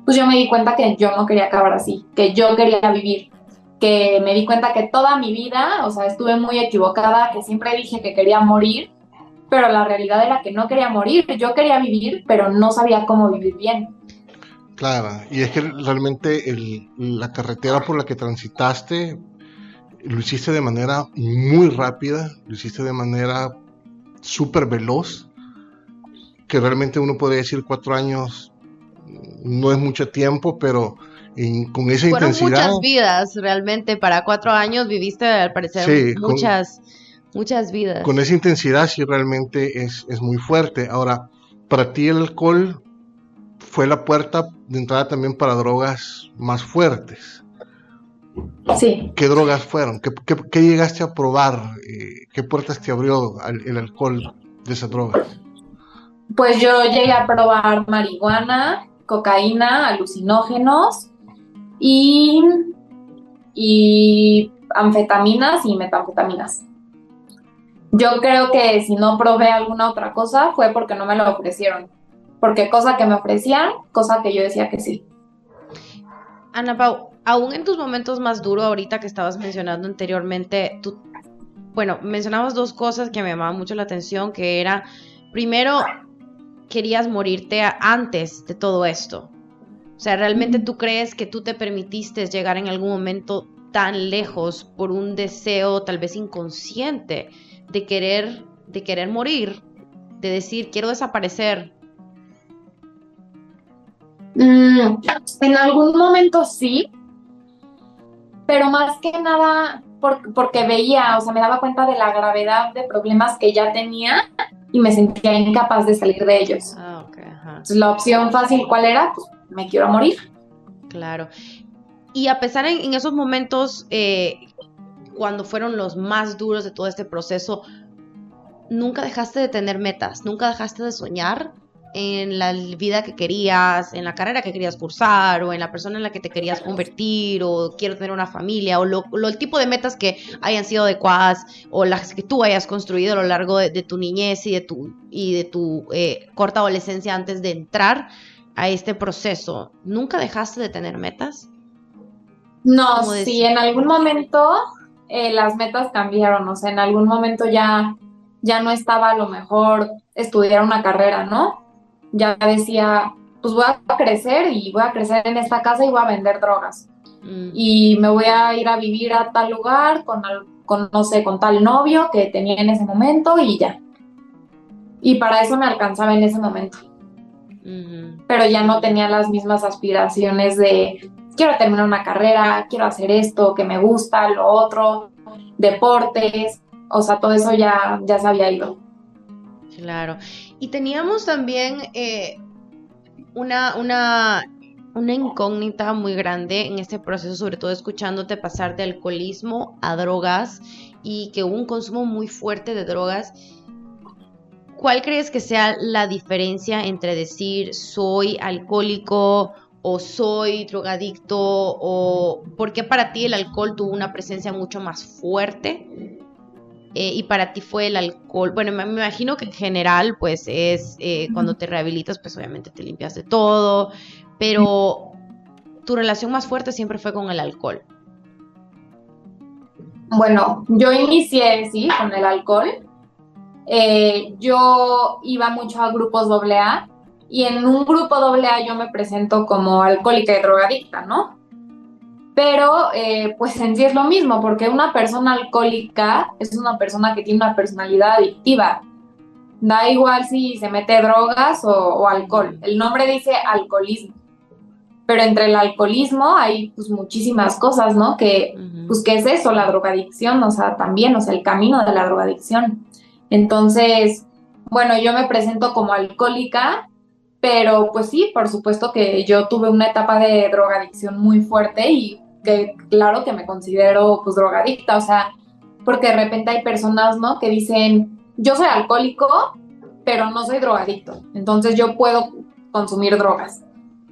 pues yo me di cuenta que yo no quería acabar así, que yo quería vivir, que me di cuenta que toda mi vida, o sea, estuve muy equivocada, que siempre dije que quería morir, pero la realidad era que no quería morir, yo quería vivir, pero no sabía cómo vivir bien. Claro, y es que realmente la carretera por la que transitaste lo hiciste de manera muy rápida, lo hiciste de manera súper veloz, que realmente uno podría decir 4 años no es mucho tiempo, pero con esa fueron intensidad... muchas vidas, realmente, para 4 años viviste al parecer sí, muchas vidas. Con esa intensidad sí realmente es muy fuerte. Ahora, para ti el alcohol fue la puerta de entrada también para drogas más fuertes. Sí. ¿Qué drogas fueron? ¿Qué llegaste a probar? ¿Qué puertas te abrió el alcohol de esas drogas? Pues yo llegué a probar marihuana, cocaína, alucinógenos y, y anfetaminas y metanfetaminas. Yo creo que si no probé alguna otra cosa fue porque no me lo ofrecieron. Porque cosa que me ofrecían, cosa que yo decía que sí. Ana Pau, aún en tus momentos más duros, ahorita que estabas mencionando anteriormente, bueno, mencionabas dos cosas que me llamaban mucho la atención, que era, primero, querías morirte antes de todo esto. O sea, ¿realmente tú crees que tú te permitiste llegar en algún momento tan lejos por un deseo tal vez inconsciente de querer morir, de decir, quiero desaparecer? En algún momento sí, pero más que nada porque veía, o sea, me daba cuenta de la gravedad de problemas que ya tenía y me sentía incapaz de salir de ellos. Ah, ok, ajá. Entonces, la opción fácil, ¿cuál era? Pues me quiero morir. Claro. Y a pesar en esos momentos, cuando fueron los más duros de todo este proceso, nunca dejaste de tener metas, nunca dejaste de soñar en la vida que querías, en la carrera que querías cursar, o en la persona en la que te querías convertir, o quiero tener una familia, o el tipo de metas que hayan sido adecuadas, o las que tú hayas construido a lo largo de tu niñez y de tu corta adolescencia antes de entrar a este proceso. ¿Nunca dejaste de tener metas? No, sí, en algún momento las metas cambiaron, o sea, en algún momento ya no estaba a lo mejor estudiar una carrera, ¿no? Ya decía, pues voy a crecer y voy a crecer en esta casa y voy a vender drogas. Y me voy a ir a vivir a tal lugar no sé, con tal novio que tenía en ese momento y ya. Y para eso me alcanzaba en ese momento. Pero ya no tenía las mismas aspiraciones de quiero terminar una carrera, quiero hacer esto, que me gusta, lo otro, deportes, o sea, todo eso ya se había ido. Claro. Y teníamos también una incógnita muy grande en este proceso, sobre todo escuchándote pasar de alcoholismo a drogas y que hubo un consumo muy fuerte de drogas. ¿Cuál crees que sea la diferencia entre decir soy alcohólico o soy drogadicto? ¿O por qué para ti el alcohol tuvo una presencia mucho más fuerte? Y para ti fue el alcohol, bueno, me imagino que en general, pues es cuando te rehabilitas, pues obviamente te limpias de todo, pero tu relación más fuerte siempre fue con el alcohol. Bueno, yo inicié, sí, con el alcohol. Yo iba mucho a grupos AA y en un grupo AA yo me presento como alcohólica y drogadicta, ¿no? Pero pues en sí es lo mismo, porque una persona alcohólica es una persona que tiene una personalidad adictiva. Da igual si se mete drogas o alcohol. El nombre dice alcoholismo. Pero entre el alcoholismo hay pues muchísimas cosas, ¿no? Que, pues, ¿qué es eso? La drogadicción, o sea, también, o sea, el camino de la drogadicción. Entonces, bueno, yo me presento como alcohólica, pero pues sí, por supuesto que yo tuve una etapa de drogadicción muy fuerte y que claro que me considero pues drogadicta, o sea, porque de repente hay personas, ¿no? Que dicen, yo soy alcohólico, pero no soy drogadicto, entonces yo puedo consumir drogas.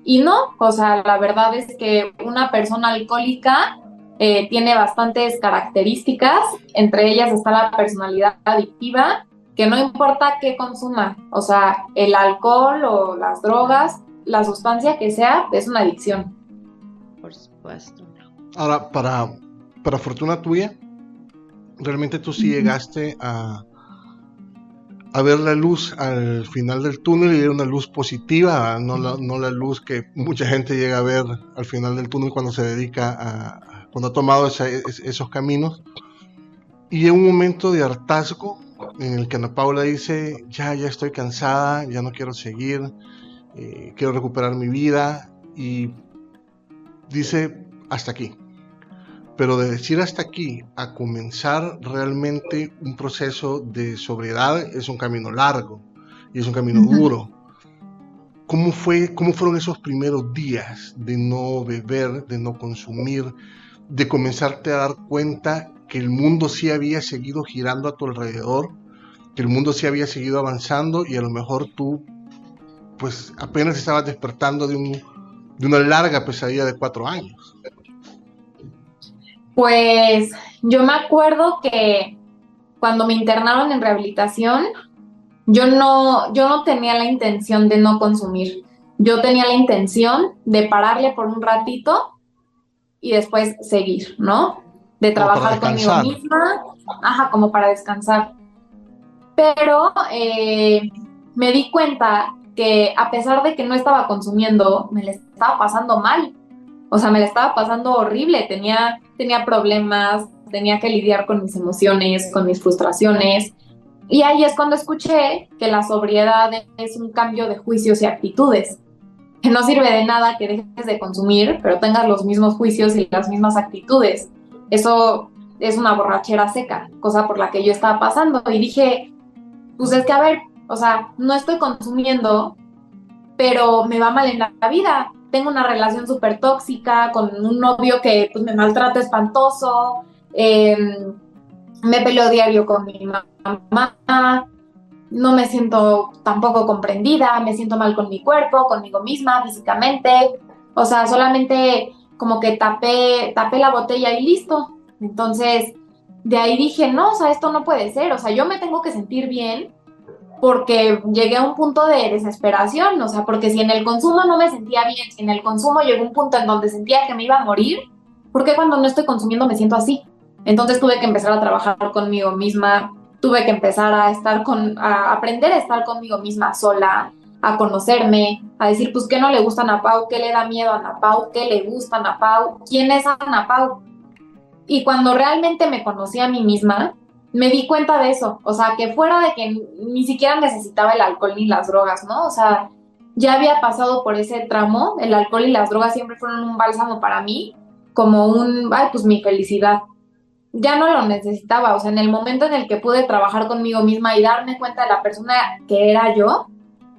Y no, o sea, la verdad es que una persona alcohólica tiene bastantes características, entre ellas está la personalidad adictiva, que no importa qué consuma, o sea, el alcohol o las drogas, la sustancia que sea, es una adicción. Por supuesto. Ahora, para fortuna tuya, realmente tú sí llegaste a ver la luz al final del túnel, y era una luz positiva, no la luz que mucha gente llega a ver al final del túnel cuando se dedica cuando ha tomado esos caminos. Y en un momento de hartazgo en el que Ana Paula dice, ya estoy cansada, ya no quiero seguir, quiero recuperar mi vida, y dice hasta aquí. Pero de decir hasta aquí a comenzar realmente un proceso de sobriedad es un camino largo y es un camino duro. ¿Cómo fueron esos primeros días de no beber, de no consumir, de comenzarte a dar cuenta que el mundo sí había seguido girando a tu alrededor, que el mundo sí había seguido avanzando y a lo mejor tú pues apenas estabas despertando de una larga pesadilla de 4 años? Pues yo me acuerdo que cuando me internaron en rehabilitación, yo no tenía la intención de no consumir. Yo tenía la intención de pararle por un ratito y después seguir, ¿no? De Como para trabajar conmigo descansar. misma, como para descansar. Pero me di cuenta que a pesar de que no estaba consumiendo, me le estaba pasando mal. O sea, me la estaba pasando horrible. Tenía problemas, tenía que lidiar con mis emociones, con mis frustraciones. Y ahí es cuando escuché que la sobriedad es un cambio de juicios y actitudes. Que no sirve de nada que dejes de consumir, pero tengas los mismos juicios y las mismas actitudes. Eso es una borrachera seca, cosa por la que yo estaba pasando. Y dije, pues es que, a ver, o sea, no estoy consumiendo, pero me va mal en la vida. Tengo una relación súper tóxica con un novio que pues, me maltrata espantoso, me peleo diario con mi mamá, no me siento tampoco comprendida, me siento mal con mi cuerpo, conmigo misma, físicamente. O sea, solamente como que tapé la botella y listo. Entonces, de ahí dije, no, o sea, esto no puede ser. O sea, yo me tengo que sentir bien porque llegué a un punto de desesperación, o sea, porque si en el consumo no me sentía bien, si en el consumo llegó un punto en donde sentía que me iba a morir, ¿por qué cuando no estoy consumiendo me siento así? Entonces tuve que empezar a trabajar conmigo misma, tuve que empezar a aprender a estar conmigo misma sola, a conocerme, a decir, pues, ¿qué no le gusta a Ana Pau? ¿Qué le da miedo a Ana Pau? ¿Qué le gusta a Ana Pau? ¿Quién es Ana Pau? Y cuando realmente me conocí a mí misma, me di cuenta de eso, o sea, que fuera de que ni siquiera necesitaba el alcohol ni las drogas, ¿no? O sea, ya había pasado por ese tramo, el alcohol y las drogas siempre fueron un bálsamo para mí, como pues mi felicidad. Ya no lo necesitaba, o sea, en el momento en el que pude trabajar conmigo misma y darme cuenta de la persona que era yo,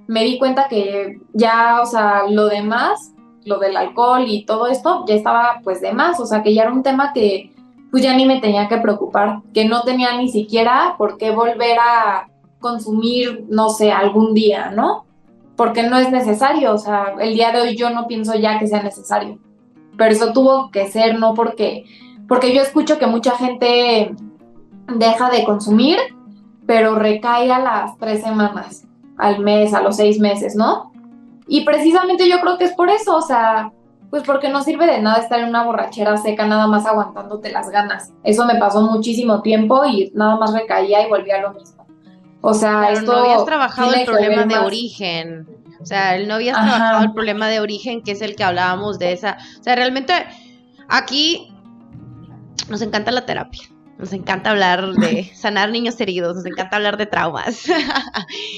me di cuenta que ya, o sea, lo demás, lo del alcohol y todo esto, ya estaba pues de más, o sea, que ya era un tema que pues ya ni me tenía que preocupar, que no tenía ni siquiera por qué volver a consumir, no sé, algún día, ¿no? Porque no es necesario, o sea, el día de hoy yo no pienso ya que sea necesario, pero eso tuvo que ser, no porque yo escucho que mucha gente deja de consumir, pero recae a las 3 semanas, al mes, a los 6 meses, ¿no? Y precisamente yo creo que es por eso, o sea, pues porque no sirve de nada estar en una borrachera seca nada más aguantándote las ganas. Eso me pasó muchísimo tiempo y nada más recaía y volvía a lo mismo. O sea, Claro, no habías esto trabajado el tiene que problema ver de más. origen. O sea, no habías trabajado Ajá. el problema de origen, que es el que hablábamos de esa. O sea, realmente aquí nos encanta la terapia. Nos encanta hablar de sanar niños heridos, nos encanta hablar de traumas.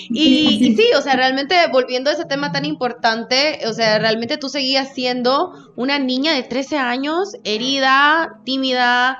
Y sí, o sea, realmente volviendo a ese tema tan importante, o sea, realmente tú seguías siendo una niña de 13 años, herida, tímida,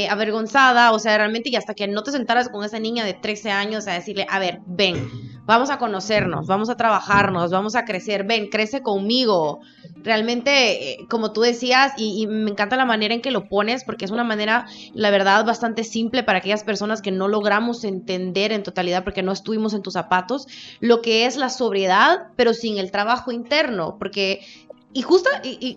avergonzada, o sea, realmente y hasta que no te sentaras con esa niña de 13 años a decirle, a ver, ven, vamos a conocernos, vamos a trabajarnos, vamos a crecer, ven, crece conmigo. Realmente, como tú decías, y me encanta la manera en que lo pones, porque es una manera, la verdad, bastante simple para aquellas personas que no logramos entender en totalidad, porque no estuvimos en tus zapatos, lo que es la sobriedad, pero sin el trabajo interno, porque... Y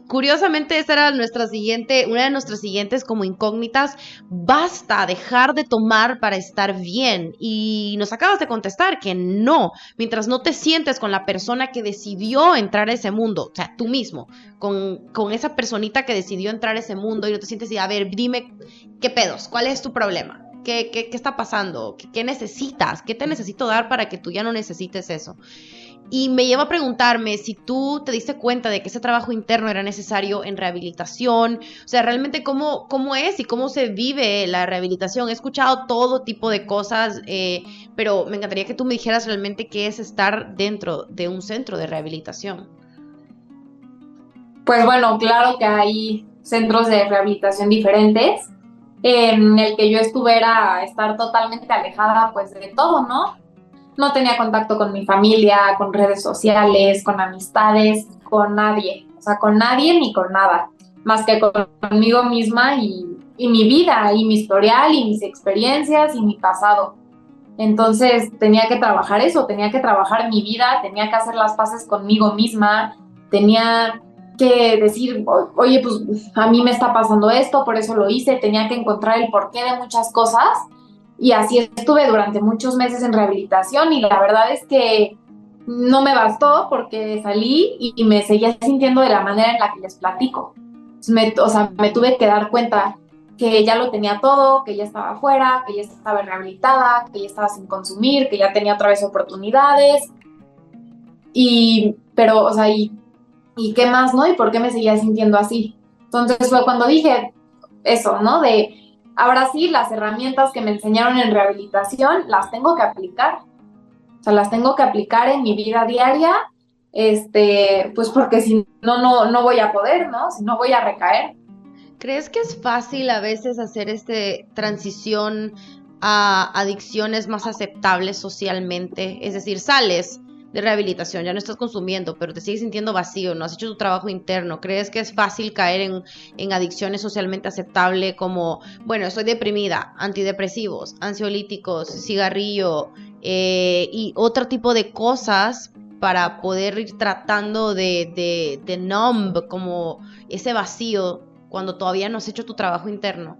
curiosamente esa era una de nuestras siguientes como incógnitas, basta dejar de tomar para estar bien, y nos acabas de contestar que no, mientras no te sientes con la persona que decidió entrar a ese mundo, o sea, tú mismo, con esa personita que decidió entrar a ese mundo y no te sientes y a ver, dime, ¿qué pedos? ¿Cuál es tu problema? ¿Qué está pasando? ¿Qué necesitas? ¿Qué te necesito dar para que tú ya no necesites eso? Y me lleva a preguntarme si tú te diste cuenta de que ese trabajo interno era necesario en rehabilitación, o sea, realmente cómo es y cómo se vive la rehabilitación. He escuchado todo tipo de cosas, pero me encantaría que tú me dijeras realmente qué es estar dentro de un centro de rehabilitación. Pues bueno, claro que hay centros de rehabilitación diferentes. En el que yo estuve era estar totalmente alejada pues de todo, ¿no? No tenía contacto con mi familia, con redes sociales, con amistades, con nadie. O sea, con nadie ni con nada. más que conmigo misma y mi vida, y mi historial, y mis experiencias, y mi pasado. Entonces tenía que trabajar eso, tenía que trabajar mi vida, tenía que hacer las paces conmigo misma, tenía que decir, oye, pues a mí me está pasando esto, por eso lo hice, tenía que encontrar el porqué de muchas cosas y así estuve durante muchos meses en rehabilitación y la verdad es que no me bastó porque salí y me seguía sintiendo de la manera en la que les platico. O sea, me tuve que dar cuenta que ya lo tenía todo, que ya estaba afuera, que ya estaba rehabilitada, que ya estaba sin consumir, que ya tenía otra vez oportunidades. Pero, o sea, ¿y qué más, no? ¿Y por qué me seguía sintiendo así? Entonces fue cuando dije eso, ¿no? De, ahora sí, las herramientas que me enseñaron en rehabilitación las tengo que aplicar. O sea, las tengo que aplicar en mi vida diaria, pues porque si no, no voy a poder, ¿no? Si no voy a recaer. ¿Crees que es fácil a veces hacer transición a adicciones más aceptables socialmente? Es decir, sales de rehabilitación, ya no estás consumiendo, pero te sigues sintiendo vacío, no has hecho tu trabajo interno. ¿Crees que es fácil caer en adicciones socialmente aceptables como, bueno, estoy deprimida, antidepresivos, ansiolíticos, cigarrillo y otro tipo de cosas para poder ir tratando de numb como ese vacío cuando todavía no has hecho tu trabajo interno?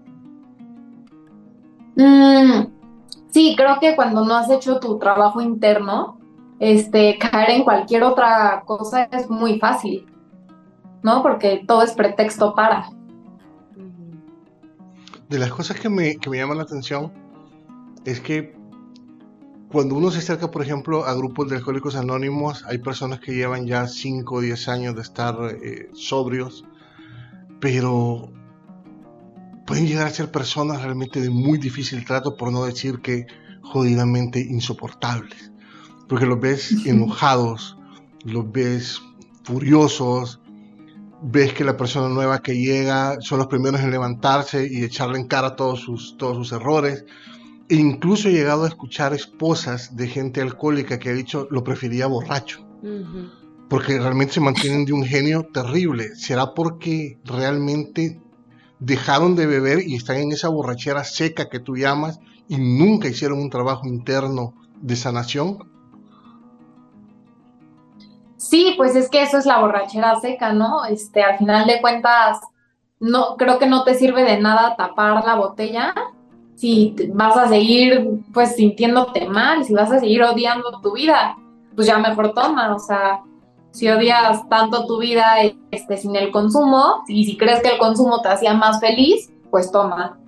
Sí, creo que cuando no has hecho tu trabajo interno, caer en cualquier otra cosa es muy fácil, ¿no? Porque todo es pretexto para. De las cosas que me llaman la atención es que cuando uno se acerca, por ejemplo, a grupos de alcohólicos anónimos, hay personas que llevan ya 5 o 10 años de estar sobrios, pero pueden llegar a ser personas realmente de muy difícil trato, por no decir que jodidamente insoportables, porque los ves enojados, los ves furiosos, ves que la persona nueva que llega son los primeros en levantarse y echarle en cara todos sus errores. E incluso he llegado a escuchar esposas de gente alcohólica que ha dicho lo prefería borracho. Porque realmente se mantienen de un genio terrible. ¿Será porque realmente dejaron de beber y están en esa borrachera seca que tú llamas y nunca hicieron un trabajo interno de sanación? Sí, pues es que eso es la borrachera seca, ¿no? Al final de cuentas, no, creo que no te sirve de nada tapar la botella si vas a seguir pues sintiéndote mal, si vas a seguir odiando tu vida, pues ya mejor toma, o sea, si odias tanto tu vida sin el consumo, y si crees que el consumo te hacía más feliz, pues toma.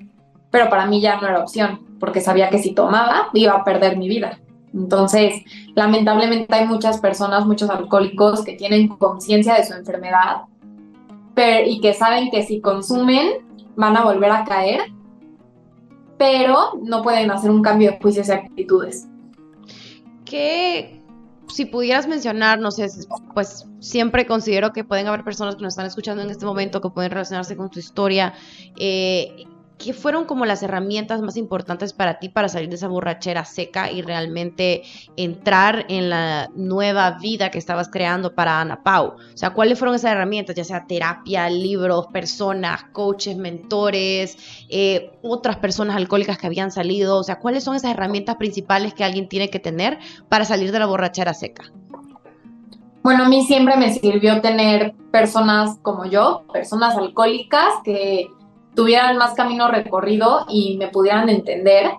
Pero para mí ya no era opción, porque sabía que si tomaba iba a perder mi vida. Entonces, lamentablemente hay muchas personas, muchos alcohólicos que tienen conciencia de su enfermedad y que saben que si consumen van a volver a caer, pero no pueden hacer un cambio de juicios y actitudes. ¿Qué, si pudieras mencionar, no sé, pues siempre considero que pueden haber personas que nos están escuchando en este momento que pueden relacionarse con tu historia, ¿qué fueron como las herramientas más importantes para ti para salir de esa borrachera seca y realmente entrar en la nueva vida que estabas creando para Ana Pau? O sea, ¿cuáles fueron esas herramientas? Ya sea terapia, libros, personas, coaches, mentores, otras personas alcohólicas que habían salido. O sea, ¿cuáles son esas herramientas principales que alguien tiene que tener para salir de la borrachera seca? Bueno, a mí siempre me sirvió tener personas como yo, personas alcohólicas que tuvieran más camino recorrido y me pudieran entender,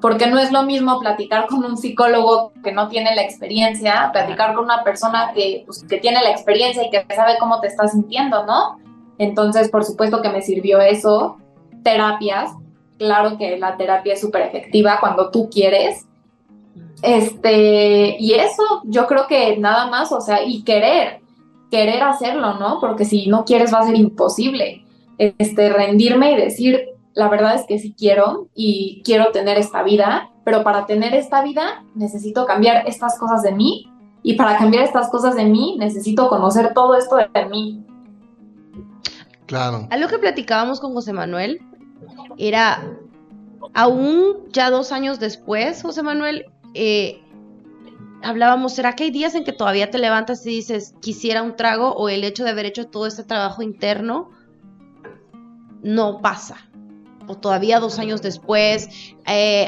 porque no es lo mismo platicar con un psicólogo que no tiene la experiencia, platicar con una persona que tiene la experiencia y que sabe cómo te estás sintiendo, ¿no? Entonces, por supuesto que me sirvió eso, terapias, claro que la terapia es súper efectiva cuando tú quieres, y eso, yo creo que nada más, o sea, y querer hacerlo, ¿no? Porque si no quieres va a ser imposible, rendirme y decir, la verdad es que sí quiero y quiero tener esta vida, pero para tener esta vida necesito cambiar estas cosas de mí y para cambiar estas cosas de mí necesito conocer todo esto de mí. Claro. Algo que platicábamos con José Manuel era, aún ya 2 años después, José Manuel, hablábamos, ¿será que hay días en que todavía te levantas y dices, quisiera un trago? O el hecho de haber hecho todo este trabajo interno no pasa. O todavía 2 años después,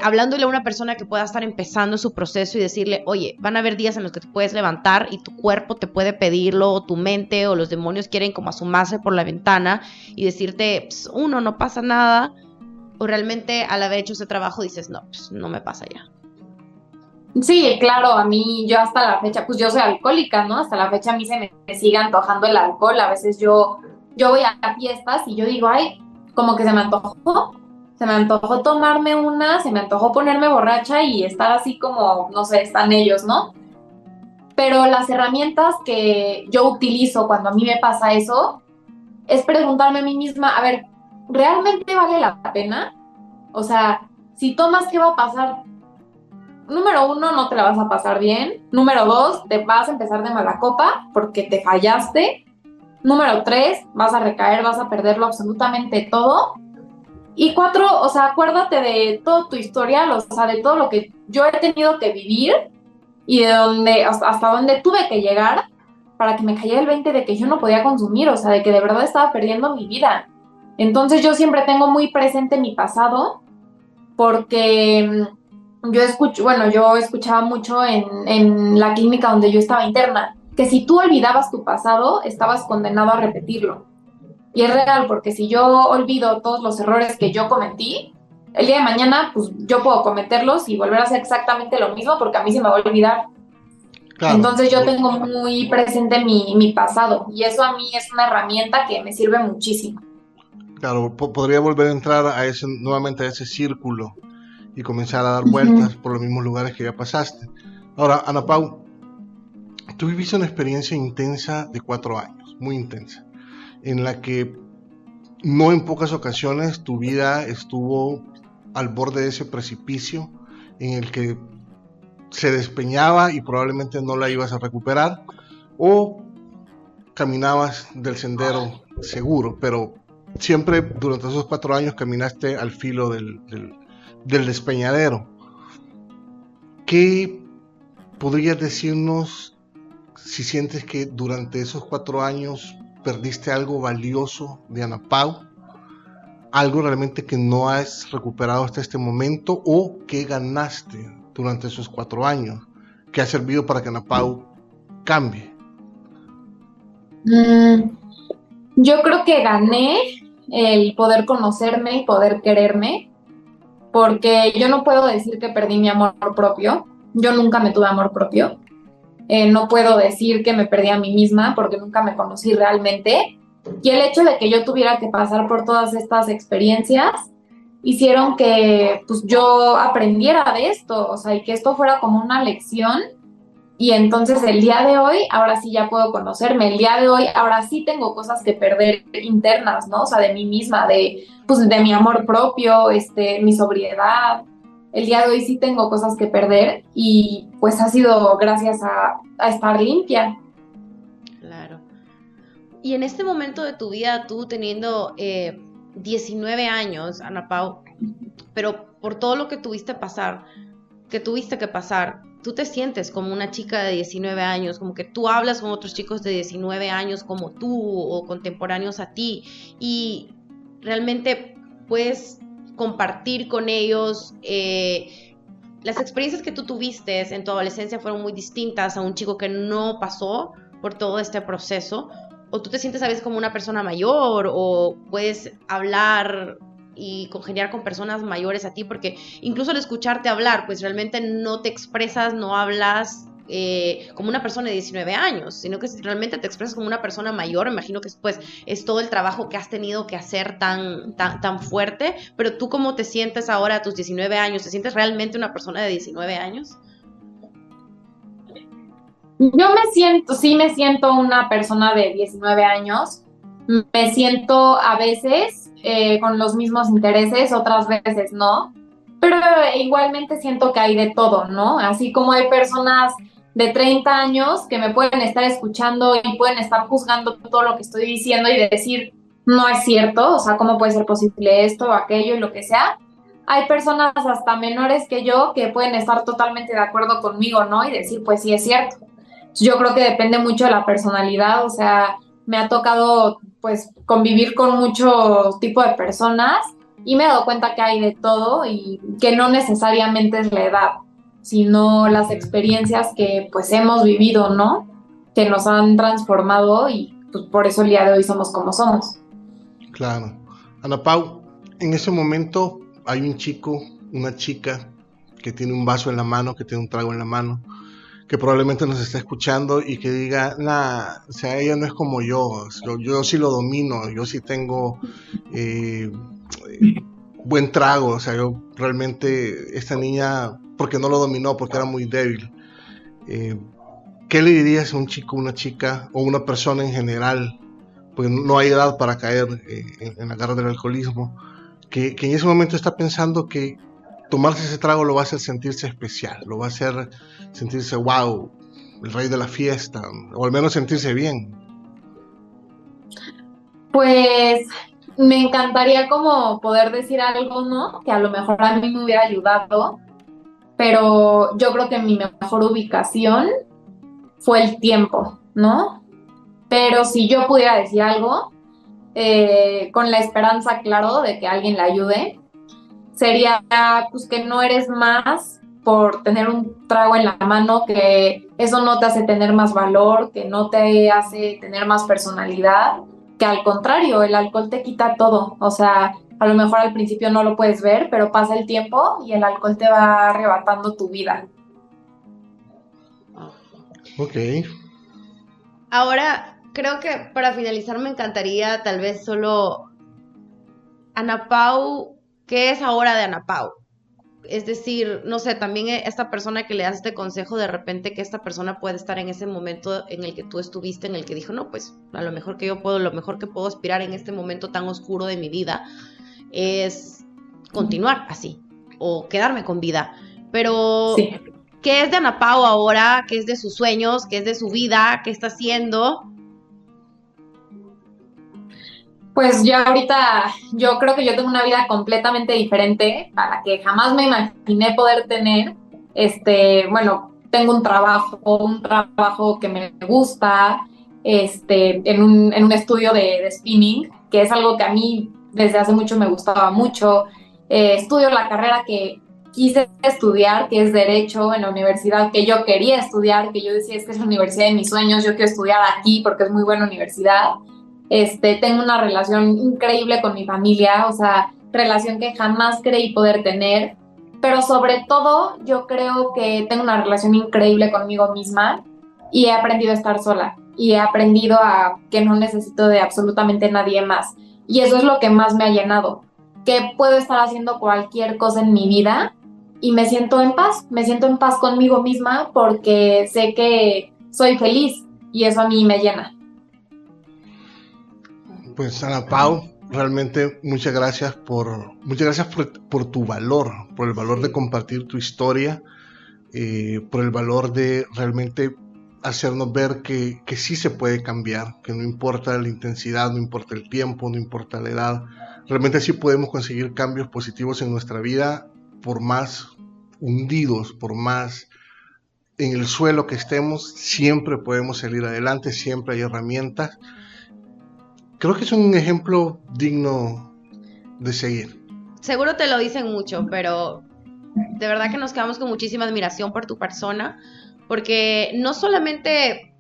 hablándole a una persona que pueda estar empezando su proceso y decirle, oye, van a haber días en los que te puedes levantar y tu cuerpo te puede pedirlo, o tu mente o los demonios quieren como asomarse por la ventana y decirte, pues, uno, no pasa nada, o realmente al haber hecho ese trabajo dices, no, pues no me pasa ya. Sí, claro, a mí, yo hasta la fecha, pues yo soy alcohólica, ¿no? Hasta la fecha a mí me sigue antojando el alcohol. A veces yo voy a fiestas y yo digo, ay, como que se me antojó tomarme una, se me antojó ponerme borracha y estar así como, no sé, están ellos, ¿no? Pero las herramientas que yo utilizo cuando a mí me pasa eso es preguntarme a mí misma, a ver, ¿realmente vale la pena? O sea, si tomas, ¿qué va a pasar? Número 1, no te la vas a pasar bien. Número 2, te vas a empezar de mala copa porque te fallaste. Número 3, vas a recaer, vas a perderlo absolutamente todo. Y 4, o sea, acuérdate de todo tu historial, o sea, de todo lo que yo he tenido que vivir y de dónde, hasta dónde tuve que llegar para que me cayera el 20 de que yo no podía consumir, o sea, de que de verdad estaba perdiendo mi vida. Entonces yo siempre tengo muy presente mi pasado porque yo escuchaba mucho en la clínica donde yo estaba interna, que si tú olvidabas tu pasado, estabas condenado a repetirlo. Y es real, porque si yo olvido todos los errores que yo cometí, el día de mañana, pues yo puedo cometerlos y volver a hacer exactamente lo mismo porque a mí se me va a olvidar. Claro. Entonces yo tengo muy presente mi pasado y eso a mí es una herramienta que me sirve muchísimo. Claro, podría volver a entrar nuevamente a ese círculo y comenzar a dar vueltas por los mismos lugares que ya pasaste. Ahora, Ana Pau, tú viviste una experiencia intensa de 4 años, muy intensa, en la que no en pocas ocasiones tu vida estuvo al borde de ese precipicio en el que se despeñaba y probablemente no la ibas a recuperar, o caminabas del sendero seguro, pero siempre durante esos 4 años caminaste al filo del despeñadero. ¿Qué podrías decirnos si sientes que durante esos 4 años perdiste algo valioso de Ana Pau? Algo realmente que no has recuperado hasta este momento, o que ganaste durante esos 4 años, que ha servido para que Ana Pau cambie. Yo creo que gané el poder conocerme y poder quererme, porque yo no puedo decir que perdí mi amor propio. Yo nunca me tuve amor propio. No puedo decir que me perdí a mí misma porque nunca me conocí realmente. Y el hecho de que yo tuviera que pasar por todas estas experiencias hicieron que pues, yo aprendiera de esto, o sea, y que esto fuera como una lección. Y entonces el día de hoy, ahora sí ya puedo conocerme. El día de hoy, ahora sí tengo cosas que perder internas, ¿no? O sea, de mí misma, pues, de mi amor propio, mi sobriedad. El día de hoy sí tengo cosas que perder y pues ha sido gracias a estar limpia. Claro. Y en este momento de tu vida, tú teniendo 19 años, Ana Pau, pero por todo lo que tuviste que pasar, tú te sientes como una chica de 19 años, como que tú hablas con otros chicos de 19 años como tú o contemporáneos a ti y realmente puedes compartir con ellos. Las experiencias que tú tuviste en tu adolescencia fueron muy distintas a un chico que no pasó por todo este proceso, o tú te sientes a veces como una persona mayor o puedes hablar y congeniar con personas mayores a ti, porque incluso al escucharte hablar, pues realmente no te expresas, no hablas como una persona de 19 años, sino que realmente te expresas como una persona mayor. Me imagino que pues, es todo el trabajo que has tenido que hacer tan fuerte, pero tú ¿cómo te sientes ahora a tus 19 años? ¿Te sientes realmente una persona de 19 años? Yo me siento una persona de 19 años. Me siento a veces con los mismos intereses, otras veces no, pero igualmente siento que hay de todo, ¿no? Así como hay personas de 30 años que me pueden estar escuchando y pueden estar juzgando todo lo que estoy diciendo y decir, no es cierto, o sea, ¿cómo puede ser posible esto o aquello y lo que sea? Hay personas hasta menores que yo que pueden estar totalmente de acuerdo conmigo, ¿no? Y decir, pues sí es cierto. Yo creo que depende mucho de la personalidad, o sea, me ha tocado pues convivir con mucho tipo de personas y me he dado cuenta que hay de todo y que no necesariamente es la edad, sino las experiencias que pues hemos vivido, ¿no? Que nos han transformado y pues por eso el día de hoy somos como somos. Claro. Ana Pau, en ese momento hay un chico, una chica que tiene un vaso en la mano, que tiene un trago en la mano, que probablemente nos está escuchando y que diga, nah, o sea, ella no es como yo sí lo domino, yo sí tengo buen trago, o sea, yo realmente, esta niña, porque no lo dominó, porque era muy débil. ¿Qué le dirías a un chico, una chica o una persona en general? Porque no hay edad para caer en la garra del alcoholismo, que en ese momento está pensando que tomarse ese trago lo va a hacer sentirse especial, lo va a hacer sentirse wow, el rey de la fiesta, o al menos sentirse bien. Pues me encantaría como poder decir algo, ¿no? Que a lo mejor a mí me hubiera ayudado, pero yo creo que mi mejor ubicación fue el tiempo, ¿no? Pero si yo pudiera decir algo, con la esperanza, claro, de que alguien le ayude, sería pues que no eres más por tener un trago en la mano, que eso no te hace tener más valor, que no te hace tener más personalidad, que al contrario, el alcohol te quita todo. O sea, a lo mejor al principio no lo puedes ver, pero pasa el tiempo y el alcohol te va arrebatando tu vida. Ok. Ahora, creo que para finalizar me encantaría tal vez solo Ana Pau, ¿qué es ahora de Ana Pau? Es decir, no sé, también esta persona que le das este consejo, de repente que esta persona puede estar en ese momento en el que tú estuviste, en el que dijo, no, pues a lo mejor que yo puedo, lo mejor que puedo aspirar en este momento tan oscuro de mi vida es continuar así o quedarme con vida. Pero, Sí. ¿qué es de Ana Pau ahora? ¿Qué es de sus sueños? ¿Qué es de su vida? ¿Qué está haciendo? Pues yo ahorita, yo creo que yo tengo una vida completamente diferente a la que jamás me imaginé poder tener. Bueno, tengo un trabajo que me gusta, en un estudio de spinning, que es algo que a mí desde hace mucho me gustaba mucho. Estudio la carrera que quise estudiar, que es Derecho, en la universidad que yo quería estudiar, que yo decía, es que es la universidad de mis sueños, yo quiero estudiar aquí porque es muy buena universidad. Tengo una relación increíble con mi familia, o sea, relación que jamás creí poder tener, pero sobre todo yo creo que tengo una relación increíble conmigo misma y he aprendido a estar sola y he aprendido a que no necesito de absolutamente nadie más. Y eso es lo que más me ha llenado, que puedo estar haciendo cualquier cosa en mi vida y me siento en paz conmigo misma porque sé que soy feliz y eso a mí me llena. Pues Ana Pau, realmente muchas gracias por tu valor, por el valor de compartir tu historia, por el valor de realmente hacernos ver que sí se puede cambiar, que no importa la intensidad, no importa el tiempo, no importa la edad, realmente sí podemos conseguir cambios positivos en nuestra vida, por más hundidos, por más en el suelo que estemos, siempre podemos salir adelante, siempre hay herramientas. Creo que es un ejemplo digno de seguir. Seguro te lo dicen mucho, pero de verdad que nos quedamos con muchísima admiración por tu persona, porque no solamente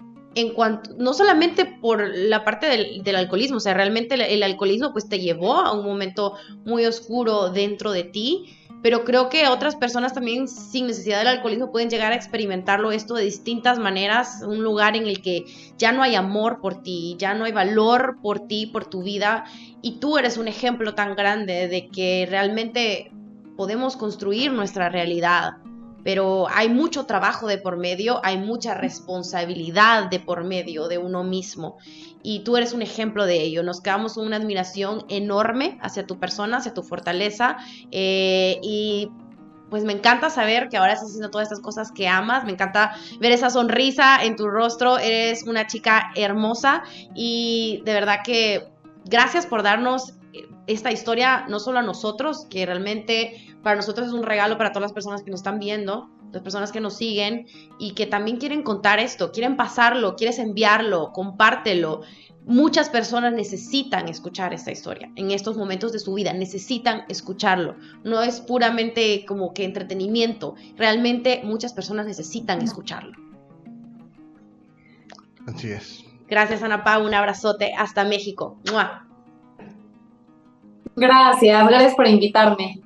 no solamente por la parte del alcoholismo, o sea, realmente el alcoholismo pues te llevó a un momento muy oscuro dentro de ti, pero creo que otras personas también sin necesidad del alcoholismo pueden llegar a experimentarlo esto de distintas maneras, un lugar en el que ya no hay amor por ti, ya no hay valor por ti, por tu vida, y tú eres un ejemplo tan grande de que realmente podemos construir nuestra realidad, pero hay mucho trabajo de por medio, hay mucha responsabilidad de por medio de uno mismo, y tú eres un ejemplo de ello. Nos quedamos con una admiración enorme hacia tu persona, hacia tu fortaleza, y pues me encanta saber que ahora estás haciendo todas estas cosas que amas, me encanta ver esa sonrisa en tu rostro, eres una chica hermosa y de verdad que gracias por darnos esta historia, no solo a nosotros, que realmente para nosotros es un regalo para todas las personas que nos están viendo, las personas que nos siguen y que también quieren contar esto, quieren pasarlo, quieres enviarlo, compártelo. Muchas personas necesitan escuchar esta historia en estos momentos de su vida, necesitan escucharlo. No es puramente como que entretenimiento, realmente muchas personas necesitan escucharlo. Así es. Gracias, Ana Pau, un abrazote hasta México. ¡Mua! Gracias por invitarme.